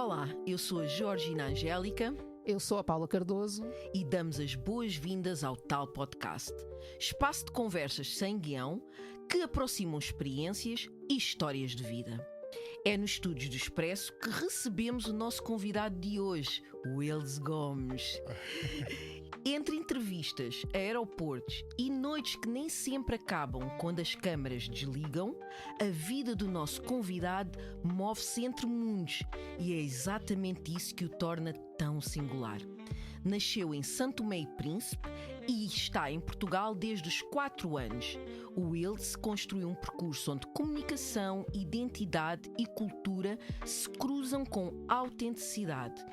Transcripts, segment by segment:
Olá, eu sou a Georgina Angélica. Eu sou a Paula Cardoso. E damos as boas-vindas ao Tal Podcast, espaço de conversas sem guião que aproximam experiências e histórias de vida. É nos estúdios do Expresso que recebemos o nosso convidado de hoje, o Wildes Gomes. Entre entrevistas, aeroportos e noites que nem sempre acabam quando as câmaras desligam, a vida do nosso convidado move-se entre mundos e é exatamente isso que o torna tão singular. Nasceu em Santo Tomé e Príncipe e está em Portugal desde os 4 anos. O Wildes construiu um percurso onde comunicação, identidade e cultura se cruzam com autenticidade.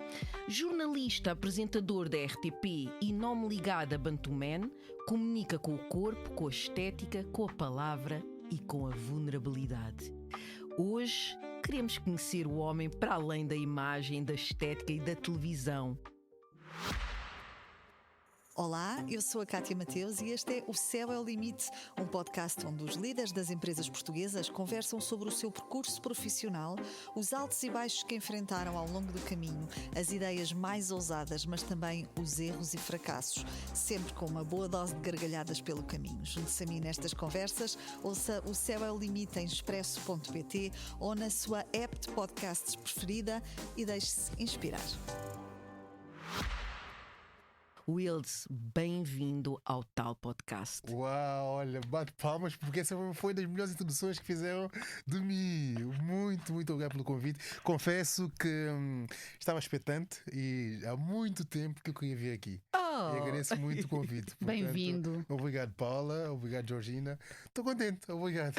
Jornalista, apresentador da RTP e nome ligado a Bantuman, comunica com o corpo, com a estética, com a palavra e com a vulnerabilidade. Hoje queremos conhecer o homem para além da imagem, da estética e da televisão. Olá, eu sou a Cátia Mateus e este é O Céu é o Limite, um podcast onde os líderes das empresas portuguesas conversam sobre o seu percurso profissional, os altos e baixos que enfrentaram ao longo do caminho, as ideias mais ousadas, mas também os erros e fracassos, sempre com uma boa dose de gargalhadas pelo caminho. Junte-se a mim nestas conversas, ouça O Céu é o Limite em expresso.pt ou na sua app de podcasts preferida e deixe-se inspirar. Wildes, bem-vindo ao Tal Podcast. Uau, olha, bate palmas porque essa foi das melhores introduções que fizeram de mim. Muito obrigado pelo convite. Confesso que estava expectante e há muito tempo que eu queria vir aqui. E agradeço muito o convite. Portanto, bem-vindo. Obrigado, Paula. Obrigado, Georgina. Estou contente. Obrigado.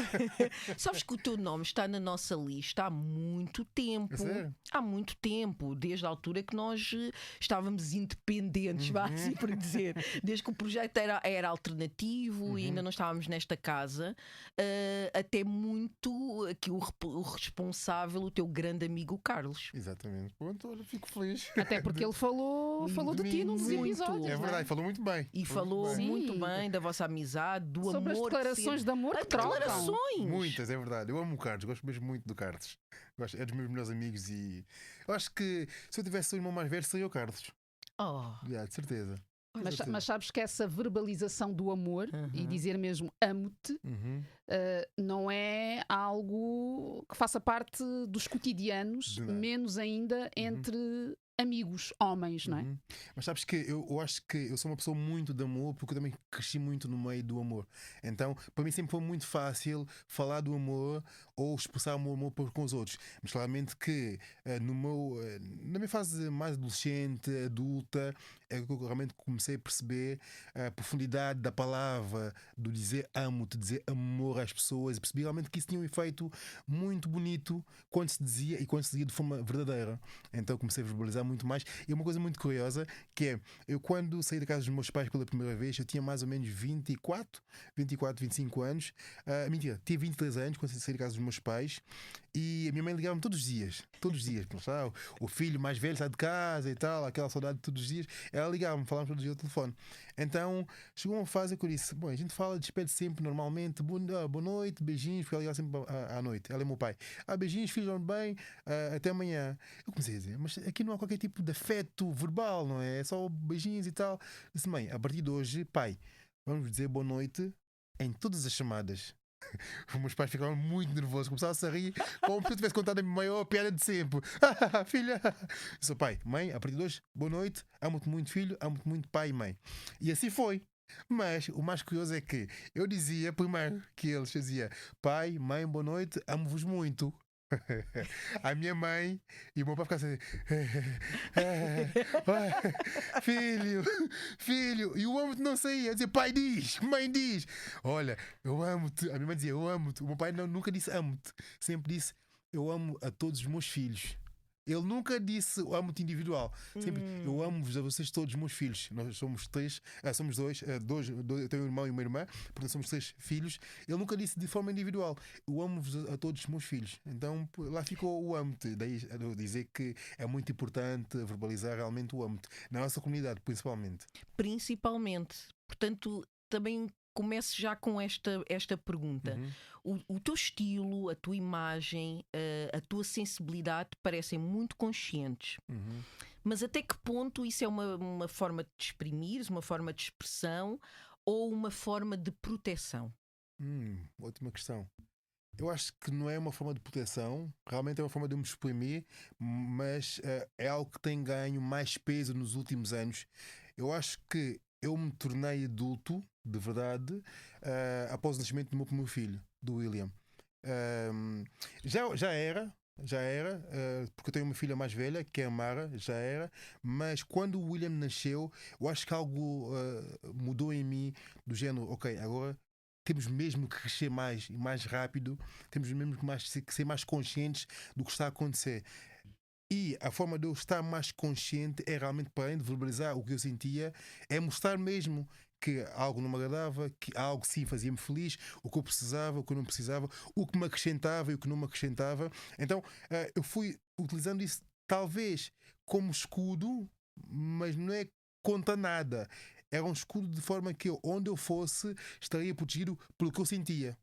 Sabes que o teu nome está na nossa lista há muito tempo. É sério? Há muito tempo, desde a altura que nós estávamos independentes, vá assim por dizer. Desde que o projeto era alternativo e ainda não estávamos nesta casa, até muito aqui o responsável, o teu grande amigo Carlos. Exatamente. Pronto, olha, fico feliz. Até porque ele falou de ti num dos muito. episódios. É verdade, falou muito bem. E falou muito bem da vossa amizade, do sobre amor. as declarações de amor que trocam. Declarações! Muitas, é verdade. Eu amo o Carlos, gosto mesmo muito do Carlos. É dos meus melhores amigos e eu acho que se eu tivesse um irmão mais velho seria o Carlos. De certeza. Mas sabes que essa verbalização do amor e dizer mesmo amo-te não é algo que faça parte dos cotidianos, menos ainda entre amigos, homens, não é? Mas sabes que eu acho que eu sou uma pessoa muito de amor porque eu também cresci muito no meio do amor. Então, para mim sempre foi muito fácil falar do amor ou expressar o meu amor com os outros. Mas claramente que na minha fase mais adolescente, adulta, é que eu realmente comecei a perceber a profundidade da palavra, do dizer amo-te, dizer amor às pessoas, e percebi realmente que isso tinha um efeito muito bonito quando se dizia e quando se dizia de forma verdadeira. Então comecei a verbalizar muito mais. E uma coisa muito curiosa que é, eu quando saí da casa dos meus pais pela primeira vez, eu tinha mais ou menos 24, 25 anos. Mentira, tinha 23 anos quando saí da casa dos meus pais e a minha mãe ligava-me todos os dias. O filho mais velho sai de casa e tal, aquela saudade de todos os dias. Ela ligava-me, falávamos todos os dias ao telefone. Então chegou uma fase que eu disse: bom, a gente fala, despede sempre normalmente, boa noite, beijinhos, porque ela ligava sempre à noite. Ela é meu pai. Beijinhos, filhos, dorme bem, até amanhã. Eu comecei a dizer: mas aqui não há qualquer tipo de afeto verbal, não é? É só beijinhos e tal. Disse: mãe, a partir de hoje, pai, vamos dizer boa noite em todas as chamadas. Os meus pais ficavam muito nervosos, começavam a rir como se eu tivesse contado a maior piada de sempre. Filha, disse: pai, mãe, a partir de hoje, boa noite, amo-te muito, filho, amo-te muito, pai e mãe. E assim foi. Mas o mais curioso é que eu dizia primeiro que eles faziam: pai, mãe, boa noite, amo-vos muito. A minha mãe e o meu pai ficavam assim: filho, e o amo-te não saía. Eu dizia: pai diz, mãe diz, olha, eu amo-te. A minha mãe dizia: eu amo-te. O meu pai nunca disse amo-te, sempre disse: eu amo a todos os meus filhos. Ele nunca disse eu amo-te individual. Sempre eu amo-vos a vocês todos, meus filhos. Nós somos três, somos dois, eu tenho um irmão e uma irmã, portanto somos 3 filhos. Ele nunca disse de forma individual: eu amo-vos a todos os meus filhos. Então lá ficou o amo-te. Daí eu dizer que é muito importante verbalizar realmente o amo-te, na nossa comunidade, principalmente. Principalmente. Portanto, também começo já com esta pergunta. O teu estilo, a tua imagem, a tua sensibilidade parecem muito conscientes. Mas até que ponto isso é uma forma de exprimir, uma forma de expressão ou uma forma de proteção? Ótima questão. Eu acho que não é uma forma de proteção, realmente é uma forma de me exprimir, mas é algo que tem ganho mais peso nos últimos anos. Eu acho que eu me tornei adulto, de verdade, após o nascimento do meu primeiro filho, do William. Já era, porque eu tenho uma filha mais velha, que é a Mara, já era, mas quando o William nasceu, eu acho que algo mudou em mim, do género, ok, agora temos mesmo que crescer mais e mais rápido, temos mesmo que ser mais conscientes do que está a acontecer. E a forma de eu estar mais consciente é realmente, para além de verbalizar o que eu sentia, é mostrar mesmo que algo não me agradava, que algo sim fazia-me feliz, o que eu precisava, o que eu não precisava, o que me acrescentava e o que não me acrescentava. Então eu fui utilizando isso talvez como escudo, mas não é contra nada. Era um escudo de forma que onde eu fosse estaria protegido pelo que eu sentia.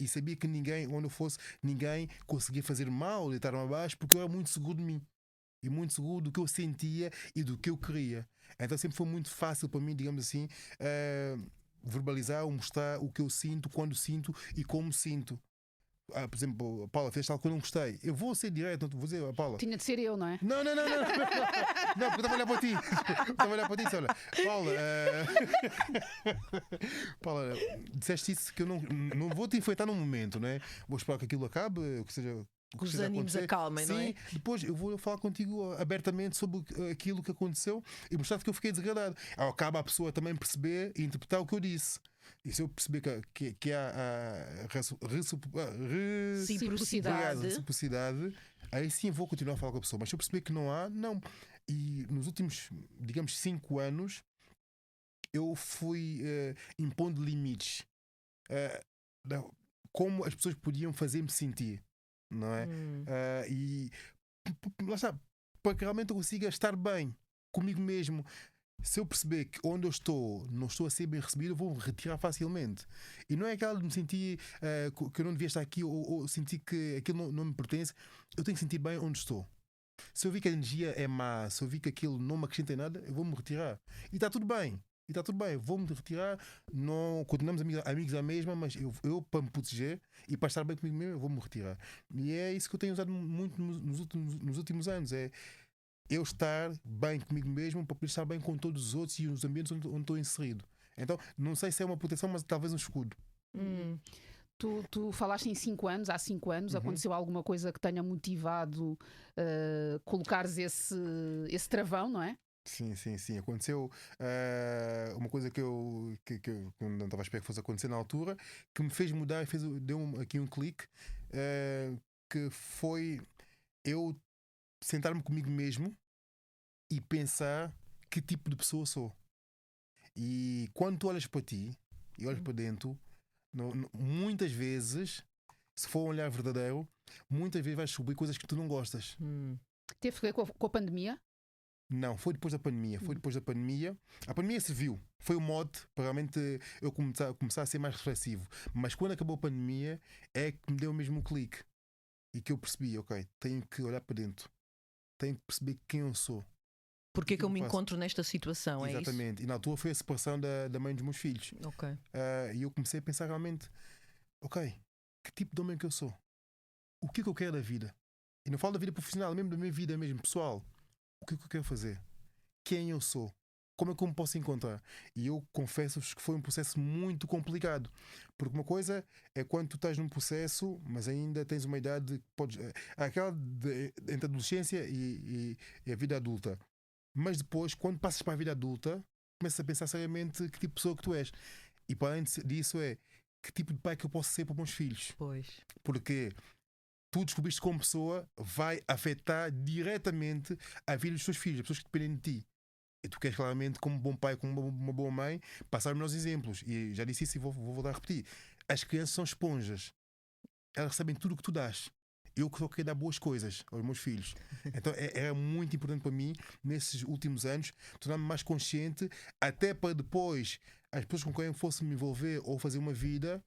E sabia que ninguém, onde eu fosse, ninguém conseguia fazer mal, deitar-me abaixo, porque eu era muito seguro de mim. E muito seguro do que eu sentia e do que eu queria. Então sempre foi muito fácil para mim, digamos assim, verbalizar ou mostrar o que eu sinto, quando sinto e como sinto. Por exemplo, Paula, fez algo que eu não gostei. Eu vou ser direto, não vou dizer, Paula. Tinha de ser eu, não é? Não. Não, porque eu estava a olhar para ti. Estava a olhar para ti, olha. Paula, disseste isso que eu não vou te enfrentar num momento, não é? Vou esperar que aquilo acabe, que seja. Que os ânimos acalmem, não é? Sim, depois eu vou falar contigo abertamente sobre aquilo que aconteceu e mostrar que eu fiquei desagradado. Acaba a pessoa também perceber e interpretar o que eu disse. E se eu perceber que há a reciprocidade, aí sim vou continuar a falar com a pessoa. Mas se eu perceber que não há, não. E nos últimos, digamos, 5 anos, eu fui impondo limites. Como as pessoas podiam fazer-me sentir. Não é? E lá está, para que realmente eu consiga estar bem comigo mesmo. Se eu perceber que onde eu estou não estou a ser bem recebido, eu vou me retirar facilmente. E não é aquela de me sentir que eu não devia estar aqui ou sentir que aquilo não me pertence. Eu tenho que sentir bem onde estou. Se eu vi que a energia é má, se eu vi que aquilo não me acrescenta em nada, eu vou me retirar. E está tudo bem. Vou-me retirar, não, continuamos amigos à mesma, mas eu para me proteger e para estar bem comigo mesmo, eu vou-me retirar. E é isso que eu tenho usado muito nos últimos anos, é eu estar bem comigo mesmo para poder estar bem com todos os outros e nos ambientes onde estou inserido. Então, não sei se é uma proteção, mas talvez um escudo. Tu falaste em 5 anos, há 5 anos, aconteceu alguma coisa que tenha motivado colocares esse travão, não é? Sim. Aconteceu uma coisa que eu não estava a esperar que fosse acontecer na altura, que me fez mudar e deu aqui um clique, que foi eu sentar-me comigo mesmo e pensar que tipo de pessoa sou. E quando tu olhas para ti e olhas para dentro, muitas vezes, se for um olhar verdadeiro, muitas vezes vais descobrir coisas que tu não gostas. Teve a ver com a pandemia? Não, foi depois da pandemia. A pandemia serviu. Foi o mote para realmente eu começar a ser mais reflexivo. Mas quando acabou a pandemia é que me deu mesmo um clique. E que eu percebi, ok, tenho que olhar para dentro. Tenho que perceber quem eu sou. Porque é que eu me encontro nesta situação, exatamente. É isso? E na altura foi a separação da mãe dos meus filhos. Ok. E eu comecei a pensar realmente, ok, que tipo de homem que eu sou? O que é que eu quero da vida? E não falo da vida profissional, mesmo da minha vida mesmo, pessoal. O que é que eu quero fazer? Quem eu sou? Como é que eu me posso encontrar? E eu confesso-vos que foi um processo muito complicado. Porque uma coisa é quando tu estás num processo, mas ainda tens uma idade que podes. Aquela entre a adolescência e a vida adulta. Mas depois, quando passas para a vida adulta, começas a pensar seriamente que tipo de pessoa que tu és. E para além disso é que tipo de pai que eu posso ser para os meus filhos. Pois. Porque tu descobriste como pessoa vai afetar diretamente a vida dos teus filhos, as pessoas que dependem de ti. E tu queres claramente, como bom pai, como uma boa mãe, passar os meus exemplos. E já disse isso e vou voltar a repetir. As crianças são esponjas. Elas recebem tudo o que tu dás. Eu que só quero dar boas coisas aos meus filhos. Então era muito importante para mim, nesses últimos anos, tornar-me mais consciente, até para depois as pessoas com quem eu fosse me envolver ou fazer uma vida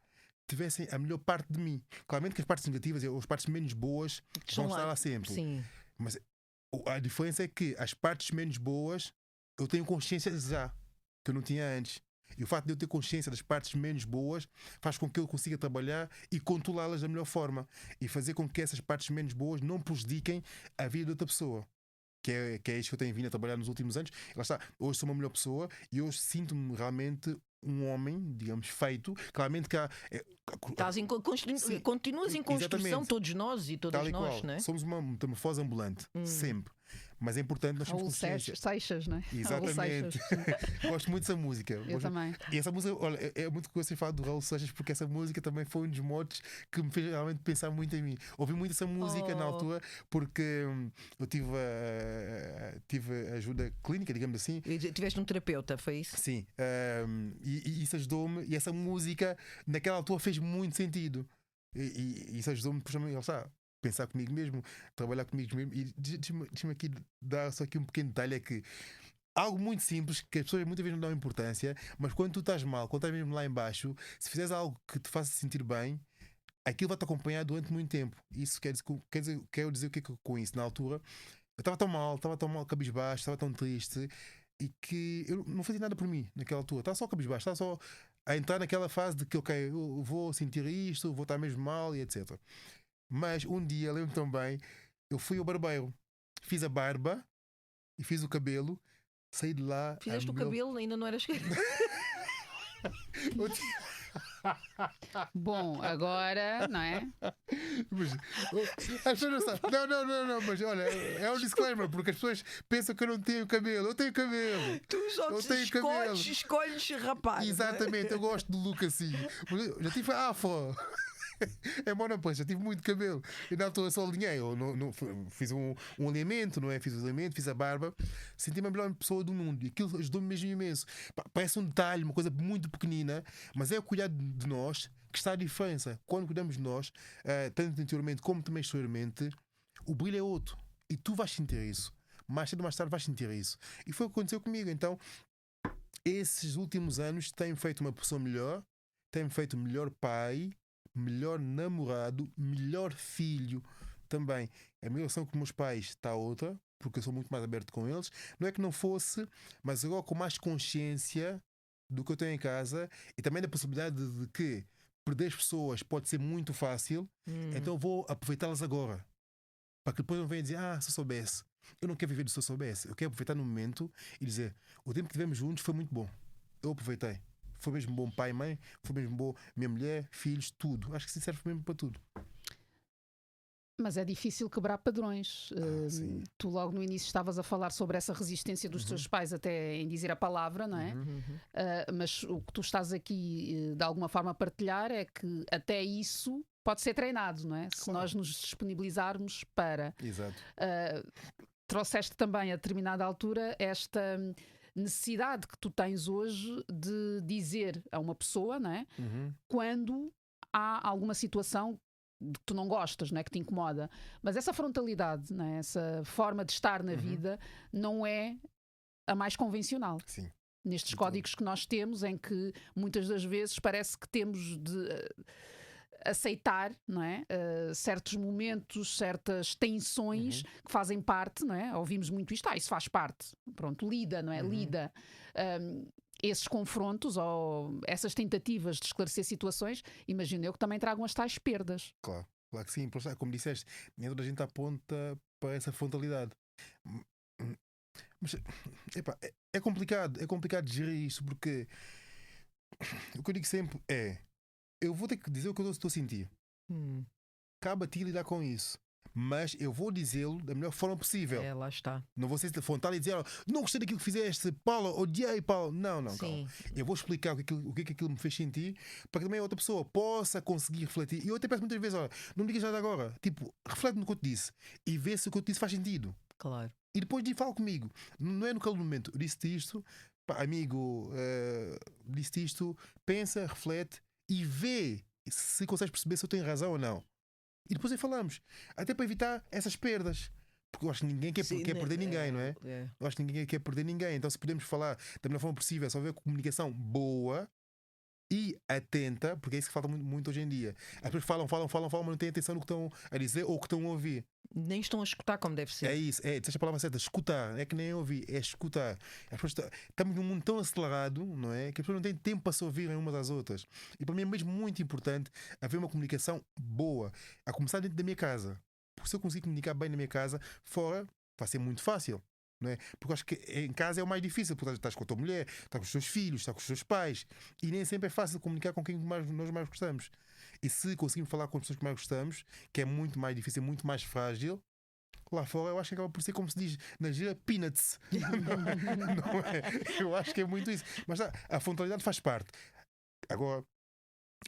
tivessem a melhor parte de mim. Claramente que as partes negativas ou as partes menos boas vão estar lá sempre. Sim. Mas a diferença é que as partes menos boas eu tenho consciência já, que eu não tinha antes. E o facto de eu ter consciência das partes menos boas faz com que eu consiga trabalhar e controlá-las da melhor forma e fazer com que essas partes menos boas não prejudiquem a vida de outra pessoa. Que é isso que eu tenho vindo a trabalhar nos últimos anos. Lá está, hoje sou uma melhor pessoa e hoje sinto-me realmente um homem, digamos, feito. Claramente que há. Continuas em construção, exatamente. todos nós e todas nós, não é? Somos uma metamorfose ambulante, sempre. Mas é importante nós termos consciência. Seixas, não é? Exatamente. Gosto muito dessa música. Eu também. E essa música, olha, é muito curioso você falar do Raul Seixas, porque essa música também foi um dos motes que me fez realmente pensar muito em mim. Ouvi muito essa música na altura, porque eu tive ajuda clínica, digamos assim. E tiveste um terapeuta, foi isso? Sim. E isso ajudou-me. E essa música, naquela altura, fez muito sentido. E isso ajudou-me, pensar comigo mesmo, trabalhar comigo mesmo. E deixa-me aqui dar só aqui um pequeno detalhe: é que algo muito simples que as pessoas muitas vezes não dão importância, mas quando tu estás mal, quando estás mesmo lá em baixo, se fizeres algo que te faça sentir bem, aquilo vai te acompanhar durante muito tempo. Isso quero dizer o que é que com isso? Na altura eu estava tão mal, cabisbaixo, estava tão triste, e que eu não fazia nada por mim naquela altura. Estava só cabisbaixo, estava só a entrar naquela fase de que, ok, eu vou sentir isto, vou estar mesmo mal e etc. Mas um dia, lembro-me também, eu fui ao barbeiro, fiz a barba e fiz o cabelo, saí de lá. Fizeste o cabelo, ainda não eras. Bom, agora, não é? Mas, as pessoas não sabem. Não, mas olha, é um disclaimer, porque as pessoas pensam que eu não tenho cabelo. Eu tenho cabelo. Tu só escolhes rapaz. Exatamente, eu gosto do look assim. Eu já tive afro. É monoposto, já tive muito cabelo. E na altura só alinhei. Eu fiz um alinhamento, não é? Fiz o alinhamento, fiz a barba. Senti-me a melhor pessoa do mundo. E aquilo ajudou-me mesmo imenso. Parece um detalhe, uma coisa muito pequenina, mas é o cuidado de nós que está a diferença. Quando cuidamos de nós, tanto interiormente como também exteriormente, o brilho é outro. E tu vais sentir isso. Mais cedo ou mais tarde vais sentir isso. E foi o que aconteceu comigo. Então, esses últimos anos têm feito uma pessoa melhor, têm feito melhor pai, melhor namorado, melhor filho também. A minha relação com os meus pais está outra, porque eu sou muito mais aberto com eles. Não é que não fosse, mas agora com mais consciência do que eu tenho em casa e também da possibilidade de que perder as pessoas pode ser muito fácil, então eu vou aproveitá-las agora. Para que depois não venham dizer, se eu soubesse. Eu não quero viver do se eu soubesse. Eu quero aproveitar no momento e dizer, o tempo que tivemos juntos foi muito bom. Eu aproveitei. Foi mesmo bom pai e mãe, foi mesmo bom minha mulher, filhos, tudo. Acho que isso serve mesmo para tudo. Mas é difícil quebrar padrões. Tu logo no início estavas a falar sobre essa resistência dos teus pais até em dizer a palavra, não é? Mas o que tu estás aqui de alguma forma a partilhar é que até isso pode ser treinado, não é? Se nós nos disponibilizarmos para. Exato. Trouxeste também a determinada altura esta necessidade que tu tens hoje de dizer a uma pessoa, não é? Quando há alguma situação de que tu não gostas, não é? Que te incomoda. Mas essa frontalidade, não é? Essa forma de estar na vida não é a mais convencional. Sim. Nestes códigos que nós temos, em que muitas das vezes parece que temos de aceitar, não é? Certos momentos, certas tensões que fazem parte, não é? Ouvimos muito isto, isso faz parte. Pronto, lida, não é? Lida. Esses confrontos ou essas tentativas de esclarecer situações, imagino eu que também tragam as tais perdas. Claro que sim. Como disseste, nem toda a gente aponta para essa frontalidade. Mas é complicado de gerir isto, porque o que eu digo sempre é: eu vou ter que dizer o que eu estou a sentir. Cabe a ti lidar com isso. Mas eu vou dizê-lo da melhor forma possível. Lá está. Não vou ser frontal e dizer, não gostei daquilo que fizeste, Paulo, odiei, Paulo. Não, calma. Eu vou explicar o que é que aquilo me fez sentir, para que também a outra pessoa possa conseguir refletir. E eu até peço muitas vezes, não me digas nada agora. Tipo, reflete no que eu te disse e vê se o que eu te disse faz sentido. Claro. E depois fala comigo. Não é no calor do momento. Eu disse-te isto, amigo, disse-te isto, pensa, reflete e vê se consegues perceber se eu tenho razão ou não. E depois aí falamos. Até para evitar essas perdas. Porque eu acho que ninguém quer perder ninguém, não é? Eu acho que ninguém quer perder ninguém. Então, se podemos falar da melhor forma possível, só haver comunicação boa e atenta, porque é isso que falta muito hoje em dia. As pessoas falam, mas não têm atenção no que estão a dizer ou o que estão a ouvir. Nem estão a escutar como deve ser. É isso, disseste a palavra certa, escutar. É que nem ouvir, é escutar. As pessoas estamos num mundo tão acelerado, não é? Que as pessoas não têm tempo para se ouvirem umas às outras. E para mim é mesmo muito importante haver uma comunicação boa, a começar dentro da minha casa. Porque se eu conseguir comunicar bem na minha casa, fora vai ser muito fácil. Não é? Porque eu acho que em casa é o mais difícil, porque estás com a tua mulher, estás com os teus filhos, estás com os teus pais, e nem sempre é fácil comunicar com quem nós mais gostamos. E se conseguimos falar com as pessoas que mais gostamos, que é muito mais difícil, muito mais frágil, lá fora eu acho que acaba por ser, como se diz na gíria, peanuts. Não é? Eu acho que é muito isso. Mas a frontalidade faz parte. Agora,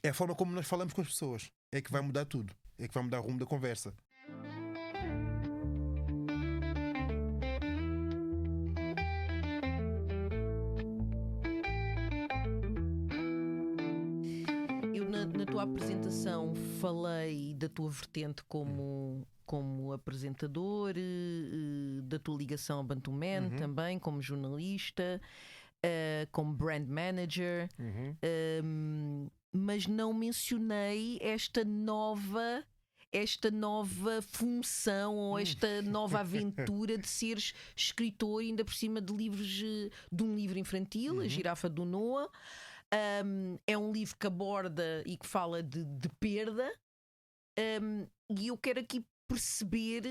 é a forma como nós falamos com as pessoas é que vai mudar tudo, é que vai mudar o rumo da conversa. Na tua apresentação falei da tua vertente como apresentador, da tua ligação a Bantu Man também, como jornalista, como brand manager, mas não mencionei esta nova função ou esta nova aventura de seres escritor, ainda por cima de livros, de um livro infantil, A Girafa do Noah. É um livro que aborda e que fala de perda, e eu quero aqui perceber,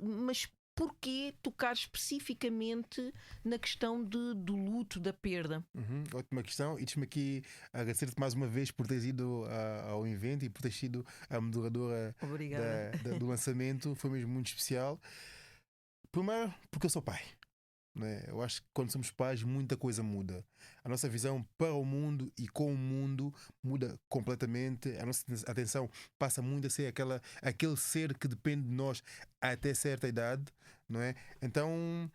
mas porquê tocar especificamente na questão do luto, da perda? Ótima questão, e deixa-me aqui agradecer-te mais uma vez por teres ido ao evento e por teres sido a moderadora do lançamento. Foi mesmo muito especial. Primeiro, porque eu sou pai. Eu acho que quando somos pais muita coisa muda. A nossa visão para o mundo e com o mundo muda completamente. A nossa atenção passa muito a ser aquele ser que depende de nós até certa idade, não é? Então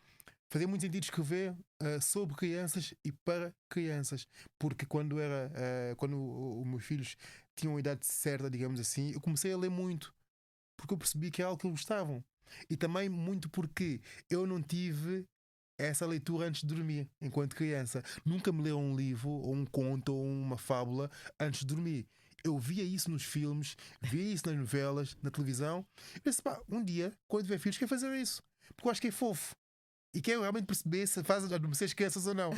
fazia muito sentido escrever sobre crianças e para crianças, porque quando os meus filhos tinham a idade certa, digamos assim, eu comecei a ler muito, porque eu percebi que é algo que eles gostavam. E também muito porque eu não tive essa leitura antes de dormir, enquanto criança. Nunca me leram um livro, ou um conto, ou uma fábula antes de dormir. Eu via isso nos filmes, via isso nas novelas, na televisão. E pensei, um dia, quando tiver filhos, quero fazer isso. Porque eu acho que é fofo. E quero realmente perceber se faz adormecer as crianças ou não.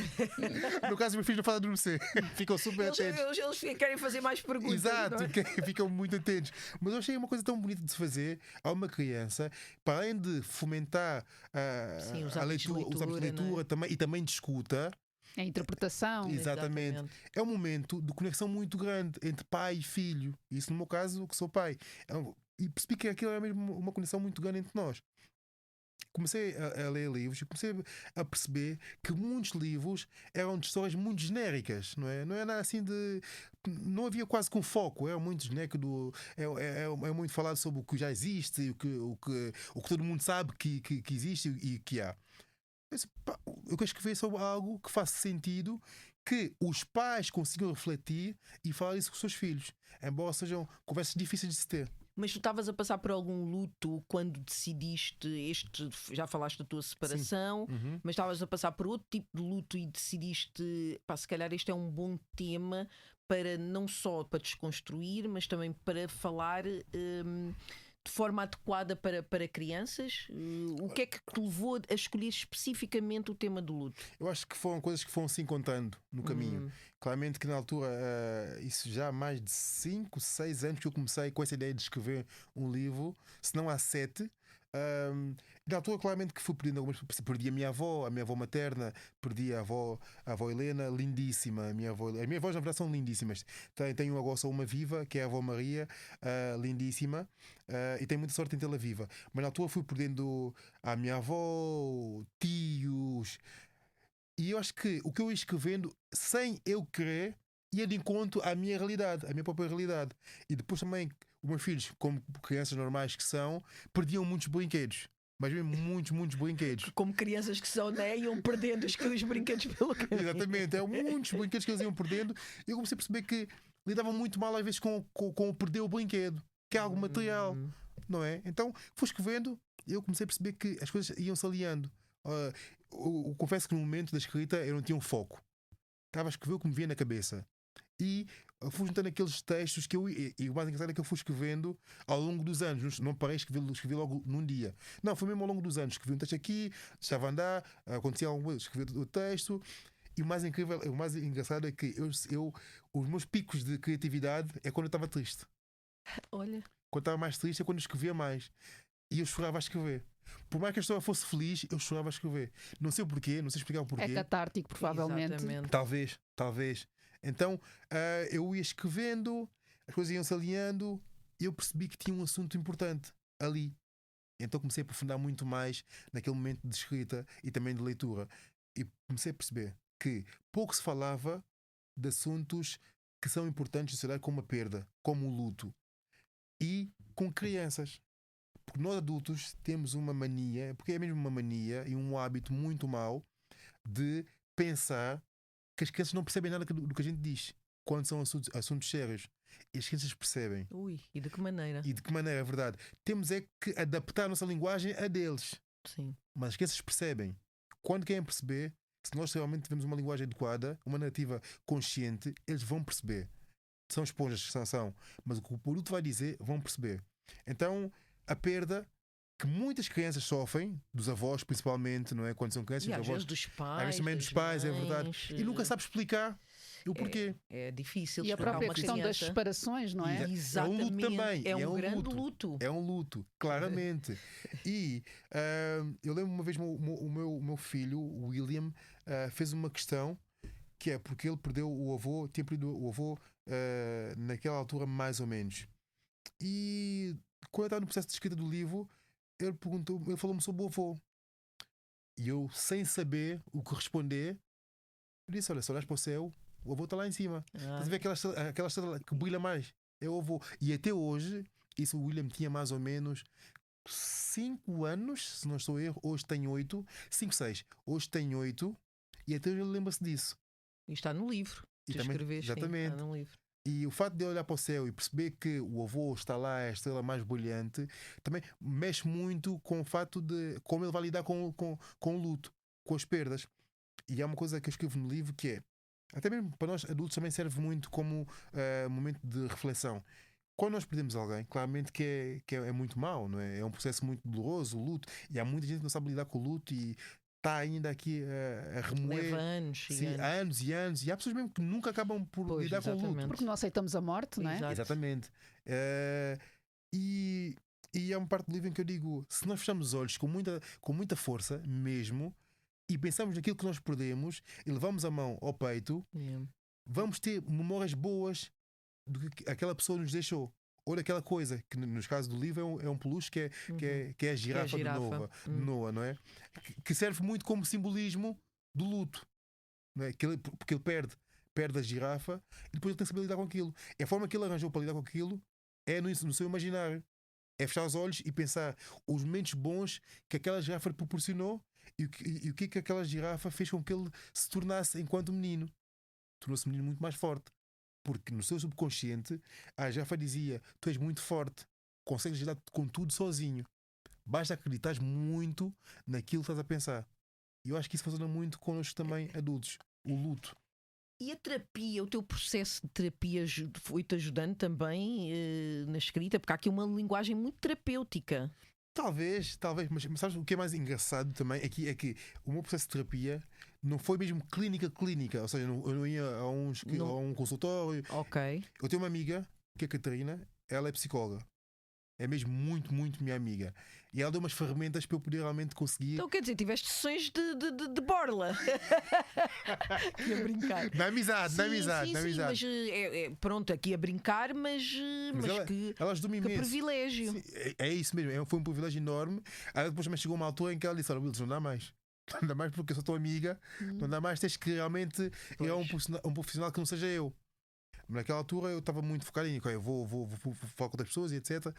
No caso, os meus filhos não fazem adormecer. Ficam super atentos. Eles querem fazer mais perguntas. Exato, ficam muito atentos. Mas eu achei uma coisa tão bonita de se fazer a uma criança, para além de fomentar a leitura, os hábitos de leitura também, e também de escuta. A interpretação. Exatamente. É um momento de conexão muito grande entre pai e filho. Isso no meu caso, que sou pai. E percebi que aquilo era mesmo uma conexão muito grande entre nós. Comecei a ler livros e comecei a perceber que muitos livros eram de histórias muito genéricas, não é? Não era nada assim de. Não havia quase com foco, era muito genérico. É muito falado sobre o que já existe, o que todo mundo sabe que existe e que há. Eu quero escrever sobre algo que faça sentido, que os pais consigam refletir e falar isso com os seus filhos, embora sejam conversas difíceis de se ter. Mas tu estavas a passar por algum luto quando decidiste já falaste da tua separação, mas estavas a passar por outro tipo de luto e decidiste, se calhar este é um bom tema para não só para desconstruir, mas também para falar de forma adequada para crianças? O que é que te levou a escolher especificamente o tema do luto? Eu acho que foram coisas que foram se encontrando no caminho. Claramente que na altura, isso já há mais de 5, 6 anos que eu comecei com essa ideia de escrever um livro, se não há 7. Na altura, claramente que fui perdendo algumas. Perdi a minha avó materna, perdi a avó Helena, lindíssima. As minhas avós, na verdade, são lindíssimas. Tenho agora só uma viva, que é a avó Maria, lindíssima, e tenho muita sorte em tê-la viva. Mas na altura fui perdendo a minha avó, tios. E eu acho que o que eu ia escrevendo, sem eu querer, ia de encontro à minha realidade, à minha própria realidade. E depois também, os meus filhos, como crianças normais que são, perdiam muitos brinquedos. Mas mesmo muitos brinquedos. Como crianças que são, né? Iam perdendo os brinquedos pelo caminho. Exatamente, muitos brinquedos que eles iam perdendo. E eu comecei a perceber que lidavam muito mal às vezes com perder o brinquedo, que é algo material, não é? Então fui escrevendo eu comecei a perceber que as coisas iam se alinhando. Eu confesso que no momento da escrita eu não tinha um foco. Estava a escrever o que me vinha na cabeça. E fui juntando aqueles textos que e o mais engraçado é que eu fui escrevendo ao longo dos anos. Não parei de escrever logo num dia. Não, foi mesmo ao longo dos anos. Escrevi um texto aqui, estava a andar, acontecia alguma coisa, escrevi o texto. E o mais incrível, o mais engraçado é que os meus picos de criatividade é quando eu estava triste. Olha. Quando estava mais triste é quando eu escrevia mais. E eu chorava a escrever. Por mais que a história fosse feliz, eu chorava a escrever. Não sei o porquê, não sei explicar o porquê. É catártico, provavelmente. Exatamente. Talvez. Então eu ia escrevendo, as coisas iam se alinhando e eu percebi que tinha um assunto importante ali. Então comecei a aprofundar muito mais naquele momento de escrita e também de leitura. E comecei a perceber que pouco se falava de assuntos que são importantes na sociedade, como a perda, como o luto. E com crianças. Porque nós adultos temos uma mania, porque é mesmo uma mania e um hábito muito mau de pensar que as crianças não percebem nada do que a gente diz quando são assuntos sérios. E as crianças percebem. Ui, e de que maneira? E de que maneira, é verdade. Temos é que adaptar a nossa linguagem a deles. Sim. Mas as crianças percebem. Quando querem perceber, se nós realmente tivermos uma linguagem adequada, uma narrativa consciente, eles vão perceber. São esponjas, são. Mas o que o produto vai dizer, vão perceber. Então, a perda que muitas crianças sofrem, dos avós principalmente, não é? Quando são crianças, E às avós, vezes dos pais. às vezes também dos pais, é verdade. E nunca sabe explicar o porquê. É difícil. E a explicar própria uma questão das criança. separações, não é? Exatamente. É um luto também. É um grande luto. É um luto, claramente. E eu lembro uma vez o meu filho, o William, fez uma questão que é porque ele perdeu o avô, tinha perdido o avô naquela altura mais ou menos. E quando eu estava no processo de escrita do livro, ele falou-me sobre o avô. E eu, sem saber o que responder, disse: olha, se olhas para o céu, o avô está lá em cima. Estás a ver aquela estrela que brilha mais? É o avô. E até hoje, isso o William tinha mais ou menos 5 anos, se não estou a erro. Hoje tem 8. 5, 6. Hoje tem 8. E até hoje ele lembra-se disso. E está no livro. E Tu também, escreveste, exatamente. está no livro. E o facto de eu olhar para o céu e perceber que o avô está lá, é a estrela mais brilhante, também mexe muito com o facto de como ele vai lidar com o luto, com as perdas. E há uma coisa que eu escrevo no livro que é, até mesmo para nós adultos também serve muito como momento de reflexão. Quando nós perdemos alguém, claramente que é muito mau, não é? É um processo muito doloroso, o luto, e há muita gente que não sabe lidar com o luto e está ainda aqui a remoer. Leva anos. Sim, anos e anos. E há pessoas mesmo que nunca acabam por lidar com o luto. Porque não aceitamos a morte, não é? Exato. Exatamente. E é uma parte do livro em que eu digo: se nós fechamos os olhos com muita força mesmo e pensamos naquilo que nós perdemos e levamos a mão ao peito, vamos ter memórias boas do que aquela pessoa nos deixou. Ou daquela coisa que, nos casos do livro, é um peluche que é a girafa, de Noah, não é? Que serve muito como simbolismo do luto, não é? Porque ele perde a girafa e depois ele tem que saber lidar com aquilo. E a forma que ele arranjou para lidar com aquilo é no seu imaginário. É fechar os olhos e pensar os momentos bons que aquela girafa lhe proporcionou e o que aquela girafa fez com que ele se tornasse enquanto menino. Tornou-se um menino muito mais forte. Porque no seu subconsciente a girafa dizia: tu és muito forte, consegues lidar com tudo sozinho, basta acreditar muito naquilo que estás a pensar. E eu acho que isso funciona muito connosco também, adultos. O luto. E a terapia, o teu processo de terapia foi-te ajudando também na escrita? Porque há aqui uma linguagem muito terapêutica. Talvez, mas sabes o que é mais engraçado também é que o meu processo de terapia não foi mesmo clínica, ou seja, eu não ia a um consultório. Ok. Eu tenho uma amiga, que é a Catarina, ela é psicóloga. É mesmo muito, muito minha amiga. E ela deu umas ferramentas para eu poder realmente conseguir. Então quer dizer, tiveste sessões de borla. Aqui a brincar. Na amizade. Mas pronto, aqui a brincar, mas ela ajudou-me imenso. Privilégio. Sim, é isso mesmo, foi um privilégio enorme. Aí depois também chegou uma altura em que ela disse: olha, Wilson, não dá mais. Não dá mais porque eu sou tua amiga. Não dá mais, tens que realmente ir a um profissional que não seja eu. Naquela altura eu estava muito focado em eu vou falar com outras pessoas e etc.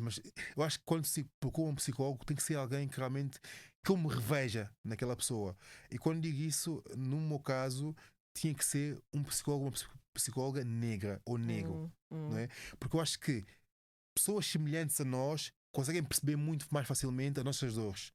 Mas eu acho que quando se procura um psicólogo tem que ser alguém que realmente que eu me reveja naquela pessoa. E quando digo isso, no meu caso, tinha que ser um psicólogo, uma psicóloga negra ou negro, não é? Porque eu acho que pessoas semelhantes a nós conseguem perceber muito mais facilmente as nossas dores.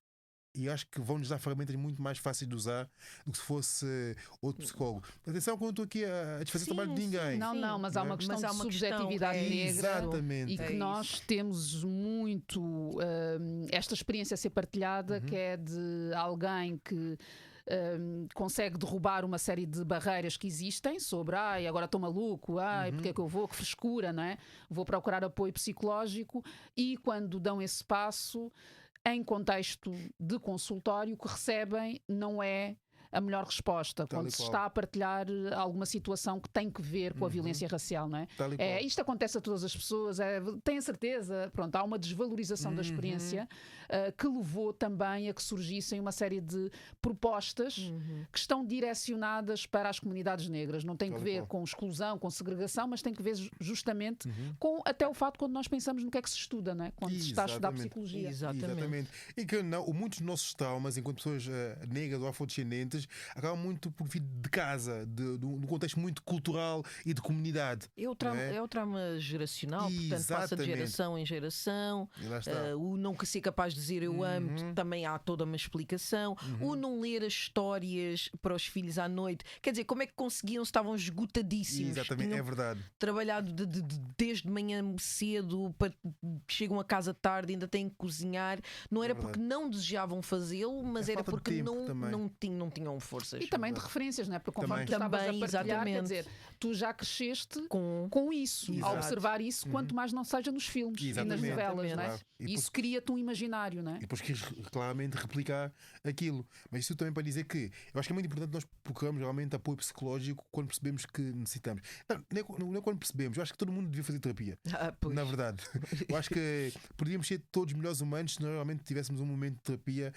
E acho que vão nos dar ferramentas muito mais fáceis de usar do que se fosse outro psicólogo. Atenção, quando estou aqui a desfazer o trabalho de ninguém. Não, mas há uma questão de subjetividade negra. Exatamente. E que nós temos muito esta experiência a ser partilhada, que é de alguém que consegue derrubar uma série de barreiras que existem sobre agora estou maluco, porque é que eu vou, que frescura, não é? Vou procurar apoio psicológico, e quando dão esse passo em contexto de consultório, o que recebem não é a melhor resposta quando se está a partilhar alguma situação que tem que ver com a violência racial, não é? Isto acontece a todas as pessoas, tenho certeza, pronto, há uma desvalorização da experiência que levou também a que surgissem uma série de propostas que estão direcionadas para as comunidades negras. Não tem que ver com exclusão, com segregação, mas tem que ver justamente com até o fato quando nós pensamos no que é que se estuda, não é? Quando se está a estudar psicologia. Exatamente. E que não, muitos dos nossos traumas, enquanto pessoas negras ou afrodescendentes, acabam muito por vir de casa, de um contexto muito cultural e de comunidade. É o trauma geracional, portanto passa de geração em geração. O não ser capaz de dizer eu amo, também há toda uma explicação. O não ler as histórias para os filhos à noite. Quer dizer, como é que conseguiam se estavam esgotadíssimos? Exatamente, é verdade. Trabalhado desde manhã cedo, chegam a casa tarde, ainda têm que cozinhar. Não era porque não desejavam fazê-lo, mas era porque não tinham forças. E também de referências, não é? Porque conforme tu estavas a partilhar, quer dizer, tu já cresceste com isso, a observar isso, quanto mais não seja nos filmes e nas novelas, não é? Claro. Isso cria-te um imaginário, não é? E depois queres claramente replicar aquilo. Mas isso também para dizer que eu acho que é muito importante nós procurarmos realmente apoio psicológico quando percebemos que necessitamos. Não é quando percebemos, eu acho que todo mundo devia fazer terapia. Na verdade. Eu acho que podíamos ser todos melhores humanos se nós realmente tivéssemos um momento de terapia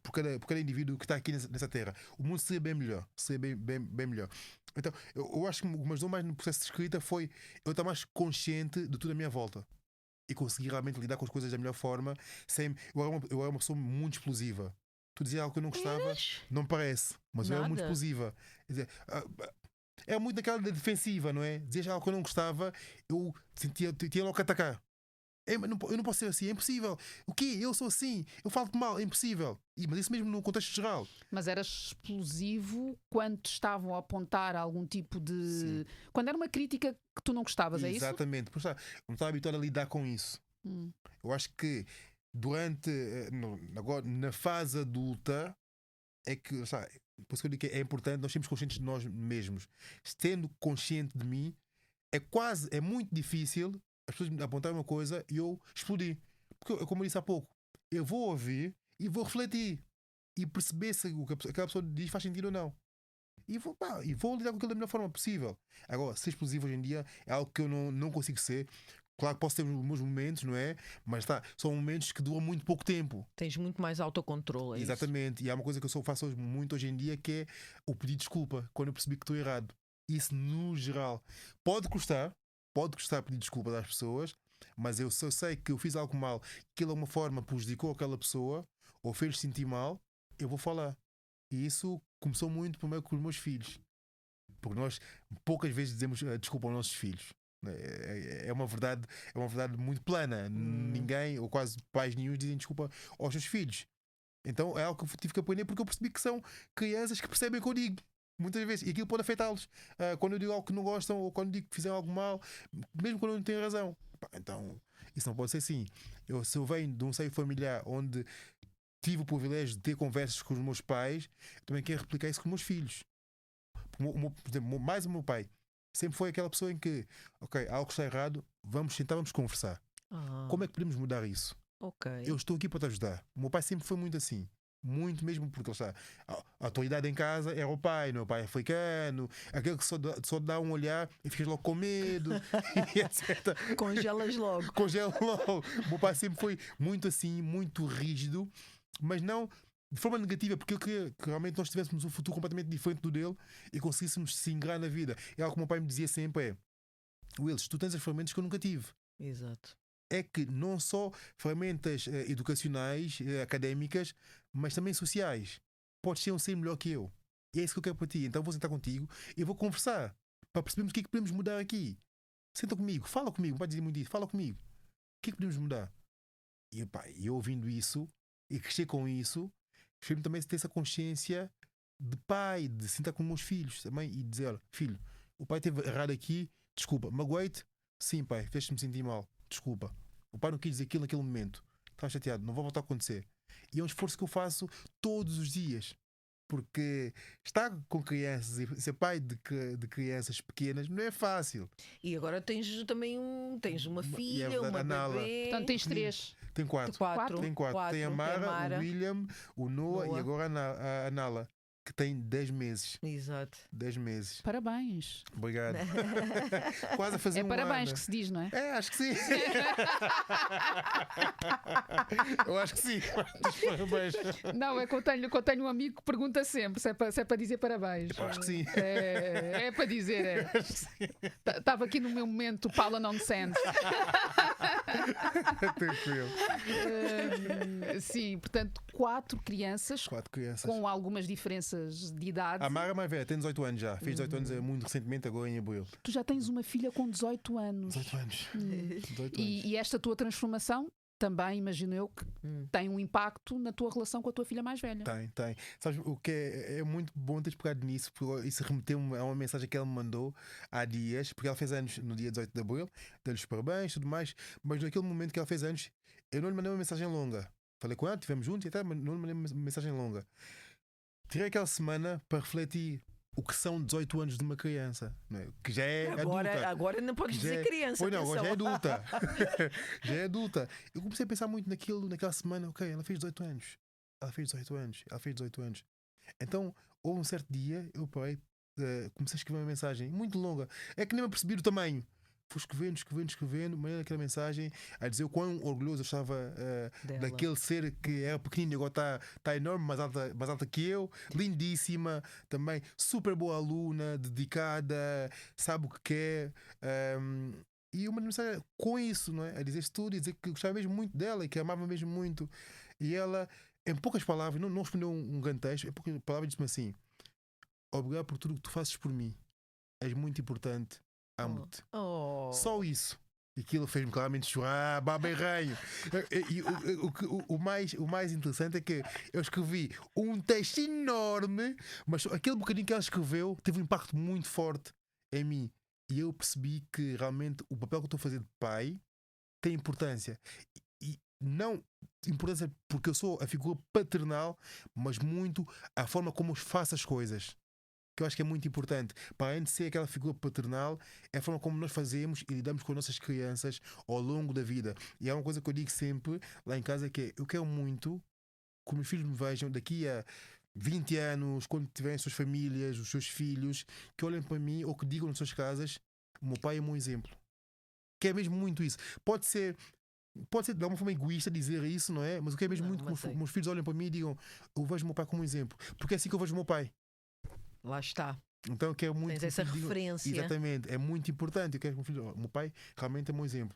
por cada indivíduo que está aqui nessa terra. O mundo seria bem melhor. Seria bem melhor. Então, eu acho que o que me ajudou mais no processo de escrita foi eu estar mais consciente de tudo à minha volta e conseguir realmente lidar com as coisas da melhor forma. Eu era uma pessoa muito explosiva. Tu dizias algo que eu não gostava, não parece, mas eu era muito explosiva. Quer dizer, era muito naquela defensiva, não é? Dizias algo que eu não gostava, eu tinha logo que atacar. Eu não posso ser assim, é impossível. O quê? Eu sou assim, eu falo-te mal, é impossível. Mas isso mesmo no contexto geral. Mas era explosivo quando te estavam a apontar algum tipo de. Sim. Quando era uma crítica que tu não gostavas, é isso? Exatamente. Eu não estava habituado a lidar com isso. Eu acho que agora, na fase adulta, é que, por isso que eu digo que é importante nós sermos conscientes de nós mesmos. Estando consciente de mim, é muito difícil as pessoas me apontarem uma coisa e eu explodir. Porque, como eu disse há pouco, eu vou ouvir e vou refletir e perceber se o que aquela pessoa diz faz sentido ou não. E vou lidar com aquilo da melhor forma possível. Agora, ser explosivo hoje em dia é algo que eu não consigo ser. Claro que posso ter os meus momentos, não é? Mas são momentos que duram muito pouco tempo. Tens muito mais autocontrole. Exatamente. E há uma coisa que eu faço muito hoje em dia, que é o pedir desculpa quando eu percebi que estou errado. Isso no geral. Pode custar pedir desculpa às pessoas, mas se eu sei que eu fiz algo mal, que de alguma forma prejudicou aquela pessoa ou fez sentir mal, eu vou falar. E isso começou muito primeiro com os meus filhos, porque nós poucas vezes dizemos desculpa aos nossos filhos. É uma verdade muito plana. Ninguém, ou quase pais nenhum, dizem desculpa aos seus filhos. Então é algo que eu tive que aprender, porque eu percebi que são crianças que percebem o que eu digo muitas vezes, e aquilo pode afetá-los quando eu digo algo que não gostam, ou quando digo que fizeram algo mal, mesmo quando eu não tenho razão. Então isso não pode ser assim. Se eu venho de um seio familiar onde tive o privilégio de ter conversas com os meus pais, também quero replicar isso com os meus filhos. Por exemplo, mais o meu pai sempre foi aquela pessoa em que, ok, algo está errado, vamos conversar. Como é que podemos mudar isso? Eu estou aqui para te ajudar. O meu pai sempre foi muito assim. Muito mesmo, porque a autoridade em casa era o pai, não é? O pai africano, aquele que só dá um olhar e ficas logo com medo, e etc. Congelas logo. Congela logo. O meu pai sempre foi muito assim, muito rígido, mas não de forma negativa, porque eu queria que realmente nós tivéssemos um futuro completamente diferente do dele e conseguíssemos se ingrar na vida. É algo que o meu pai me dizia sempre: Willis, tu tens as ferramentas que eu nunca tive. Exato. É que não só ferramentas educacionais, académicas, mas também sociais. Podes ser um ser melhor que eu. E é isso que eu quero para ti. Então vou sentar contigo e vou conversar para percebermos o que é que podemos mudar aqui. Senta comigo, fala comigo. Pode dizer muito isso, fala comigo. O que é que podemos mudar? E pá, eu ouvindo isso e crescer com isso, fez-me também ter essa consciência de pai, de sentar com meus filhos também e dizer: olha, filho, o pai teve errado aqui, desculpa, magoei-te? Sim, pai, fez-me sentir mal, desculpa. O pai não quis dizer aquilo naquele momento, estava chateado, não vai voltar a acontecer. E é um esforço que eu faço todos os dias. Porque estar com crianças e ser pai de crianças pequenas não é fácil. E agora tens também tens uma filha, uma Nala. bebê. Portanto, tens 3. Tem 4. Tem 4. Tem a Mara, o William, o Noah e agora a Nala, que tem 10 meses. Exato. 10 meses. Parabéns. Obrigado. Quase a fazer parabéns ano. que se diz, não é? É, acho que sim. Eu acho que sim. Parabéns. Não, é que eu tenho um amigo que pergunta sempre se é para dizer parabéns. Eu acho que sim. É para dizer. Estava aqui no meu momento Paula Nonsense. Tranquilo. Sim, portanto, 4 crianças. 4 crianças. Com algumas diferenças de idade. A Mara mais velha tem 18 anos já. Fez 18 anos muito recentemente, agora em abril. Tu já tens uma filha com 18 anos. 18 anos. 18 anos. E esta tua transformação também, imagino eu, que tem um impacto na tua relação com a tua filha mais velha. Tem. Sabes, o que é muito bom teres pegado nisso, porque isso remeteu-me a uma mensagem que ela me mandou há dias, porque ela fez anos no dia 18 de abril, dei-lhe os parabéns e tudo mais, mas naquele momento que ela fez anos, eu não lhe mandei uma mensagem longa. Falei com ela, estivemos juntos e até, mas não lhe mandei uma mensagem longa. Tirei aquela semana para refletir o que são 18 anos de uma criança, não é? Que já é adulta. Agora não podes dizer criança. Pois não, agora já é adulta. Já é adulta. Eu comecei a pensar muito naquela semana. Ok, ela fez 18 anos. Ela fez 18 anos. Então, houve um certo dia, eu parei, comecei a escrever uma mensagem muito longa. É que nem me apercebi do tamanho. Fui escrevendo, mandei aquela mensagem a dizer o quão orgulhoso eu estava daquele ser que era pequenino e agora está enorme, mais alta que eu, lindíssima, também super boa aluna, dedicada, sabe o que quer. E uma mensagem com isso, não é? A dizer tudo e dizer que gostava mesmo muito dela e que amava mesmo muito. E ela, em poucas palavras, não respondeu um grande texto, em poucas palavras disse-me assim: obrigado por tudo que tu fazes por mim, és muito importante. Amo-te. Só isso. E aquilo fez-me claramente chorar, baba e raio. E o mais interessante é que eu escrevi um texto enorme, mas aquele bocadinho que ela escreveu teve um impacto muito forte em mim. E eu percebi que realmente o papel que eu estou a fazer de pai tem importância. E não importância porque eu sou a figura paternal, mas muito a forma como eu faço as coisas. Que eu acho que é muito importante. Para além de ser aquela figura paternal, é a forma como nós fazemos e lidamos com as nossas crianças ao longo da vida. E é uma coisa que eu digo sempre lá em casa, que é: eu quero muito que os meus filhos me vejam daqui a 20 anos, quando tiverem suas famílias, os seus filhos, que olhem para mim ou que digam nas suas casas: o meu pai é um exemplo. Que é mesmo muito isso. Pode ser de uma forma egoísta dizer isso, não é? Mas eu quero mesmo muito que os meus filhos olhem para mim e digam: eu vejo o meu pai como um exemplo. Porque é assim que eu vejo o meu pai. Lá está. Então, que é muito. Tens essa referência. Exatamente, é muito importante. Eu quero que o meu pai realmente é um exemplo.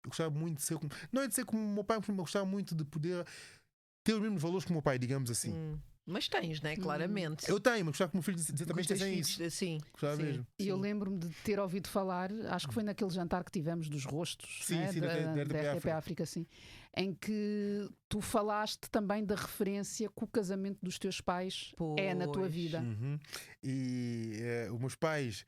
Eu gostava muito de ser como. Não é de ser como o meu pai, mas eu gostava muito de poder ter os mesmos valores que o meu pai, digamos assim. Mas tens, não é? Claramente. Eu tenho, mas gostava que o meu filho também tivessem isso. Sim. Gostava mesmo. E eu lembro-me de ter ouvido falar, acho que foi naquele jantar que tivemos dos rostos, sim, né? sim, da RTP África, sim, em que tu falaste também da referência que o casamento dos teus pais é na tua vida. E os meus pais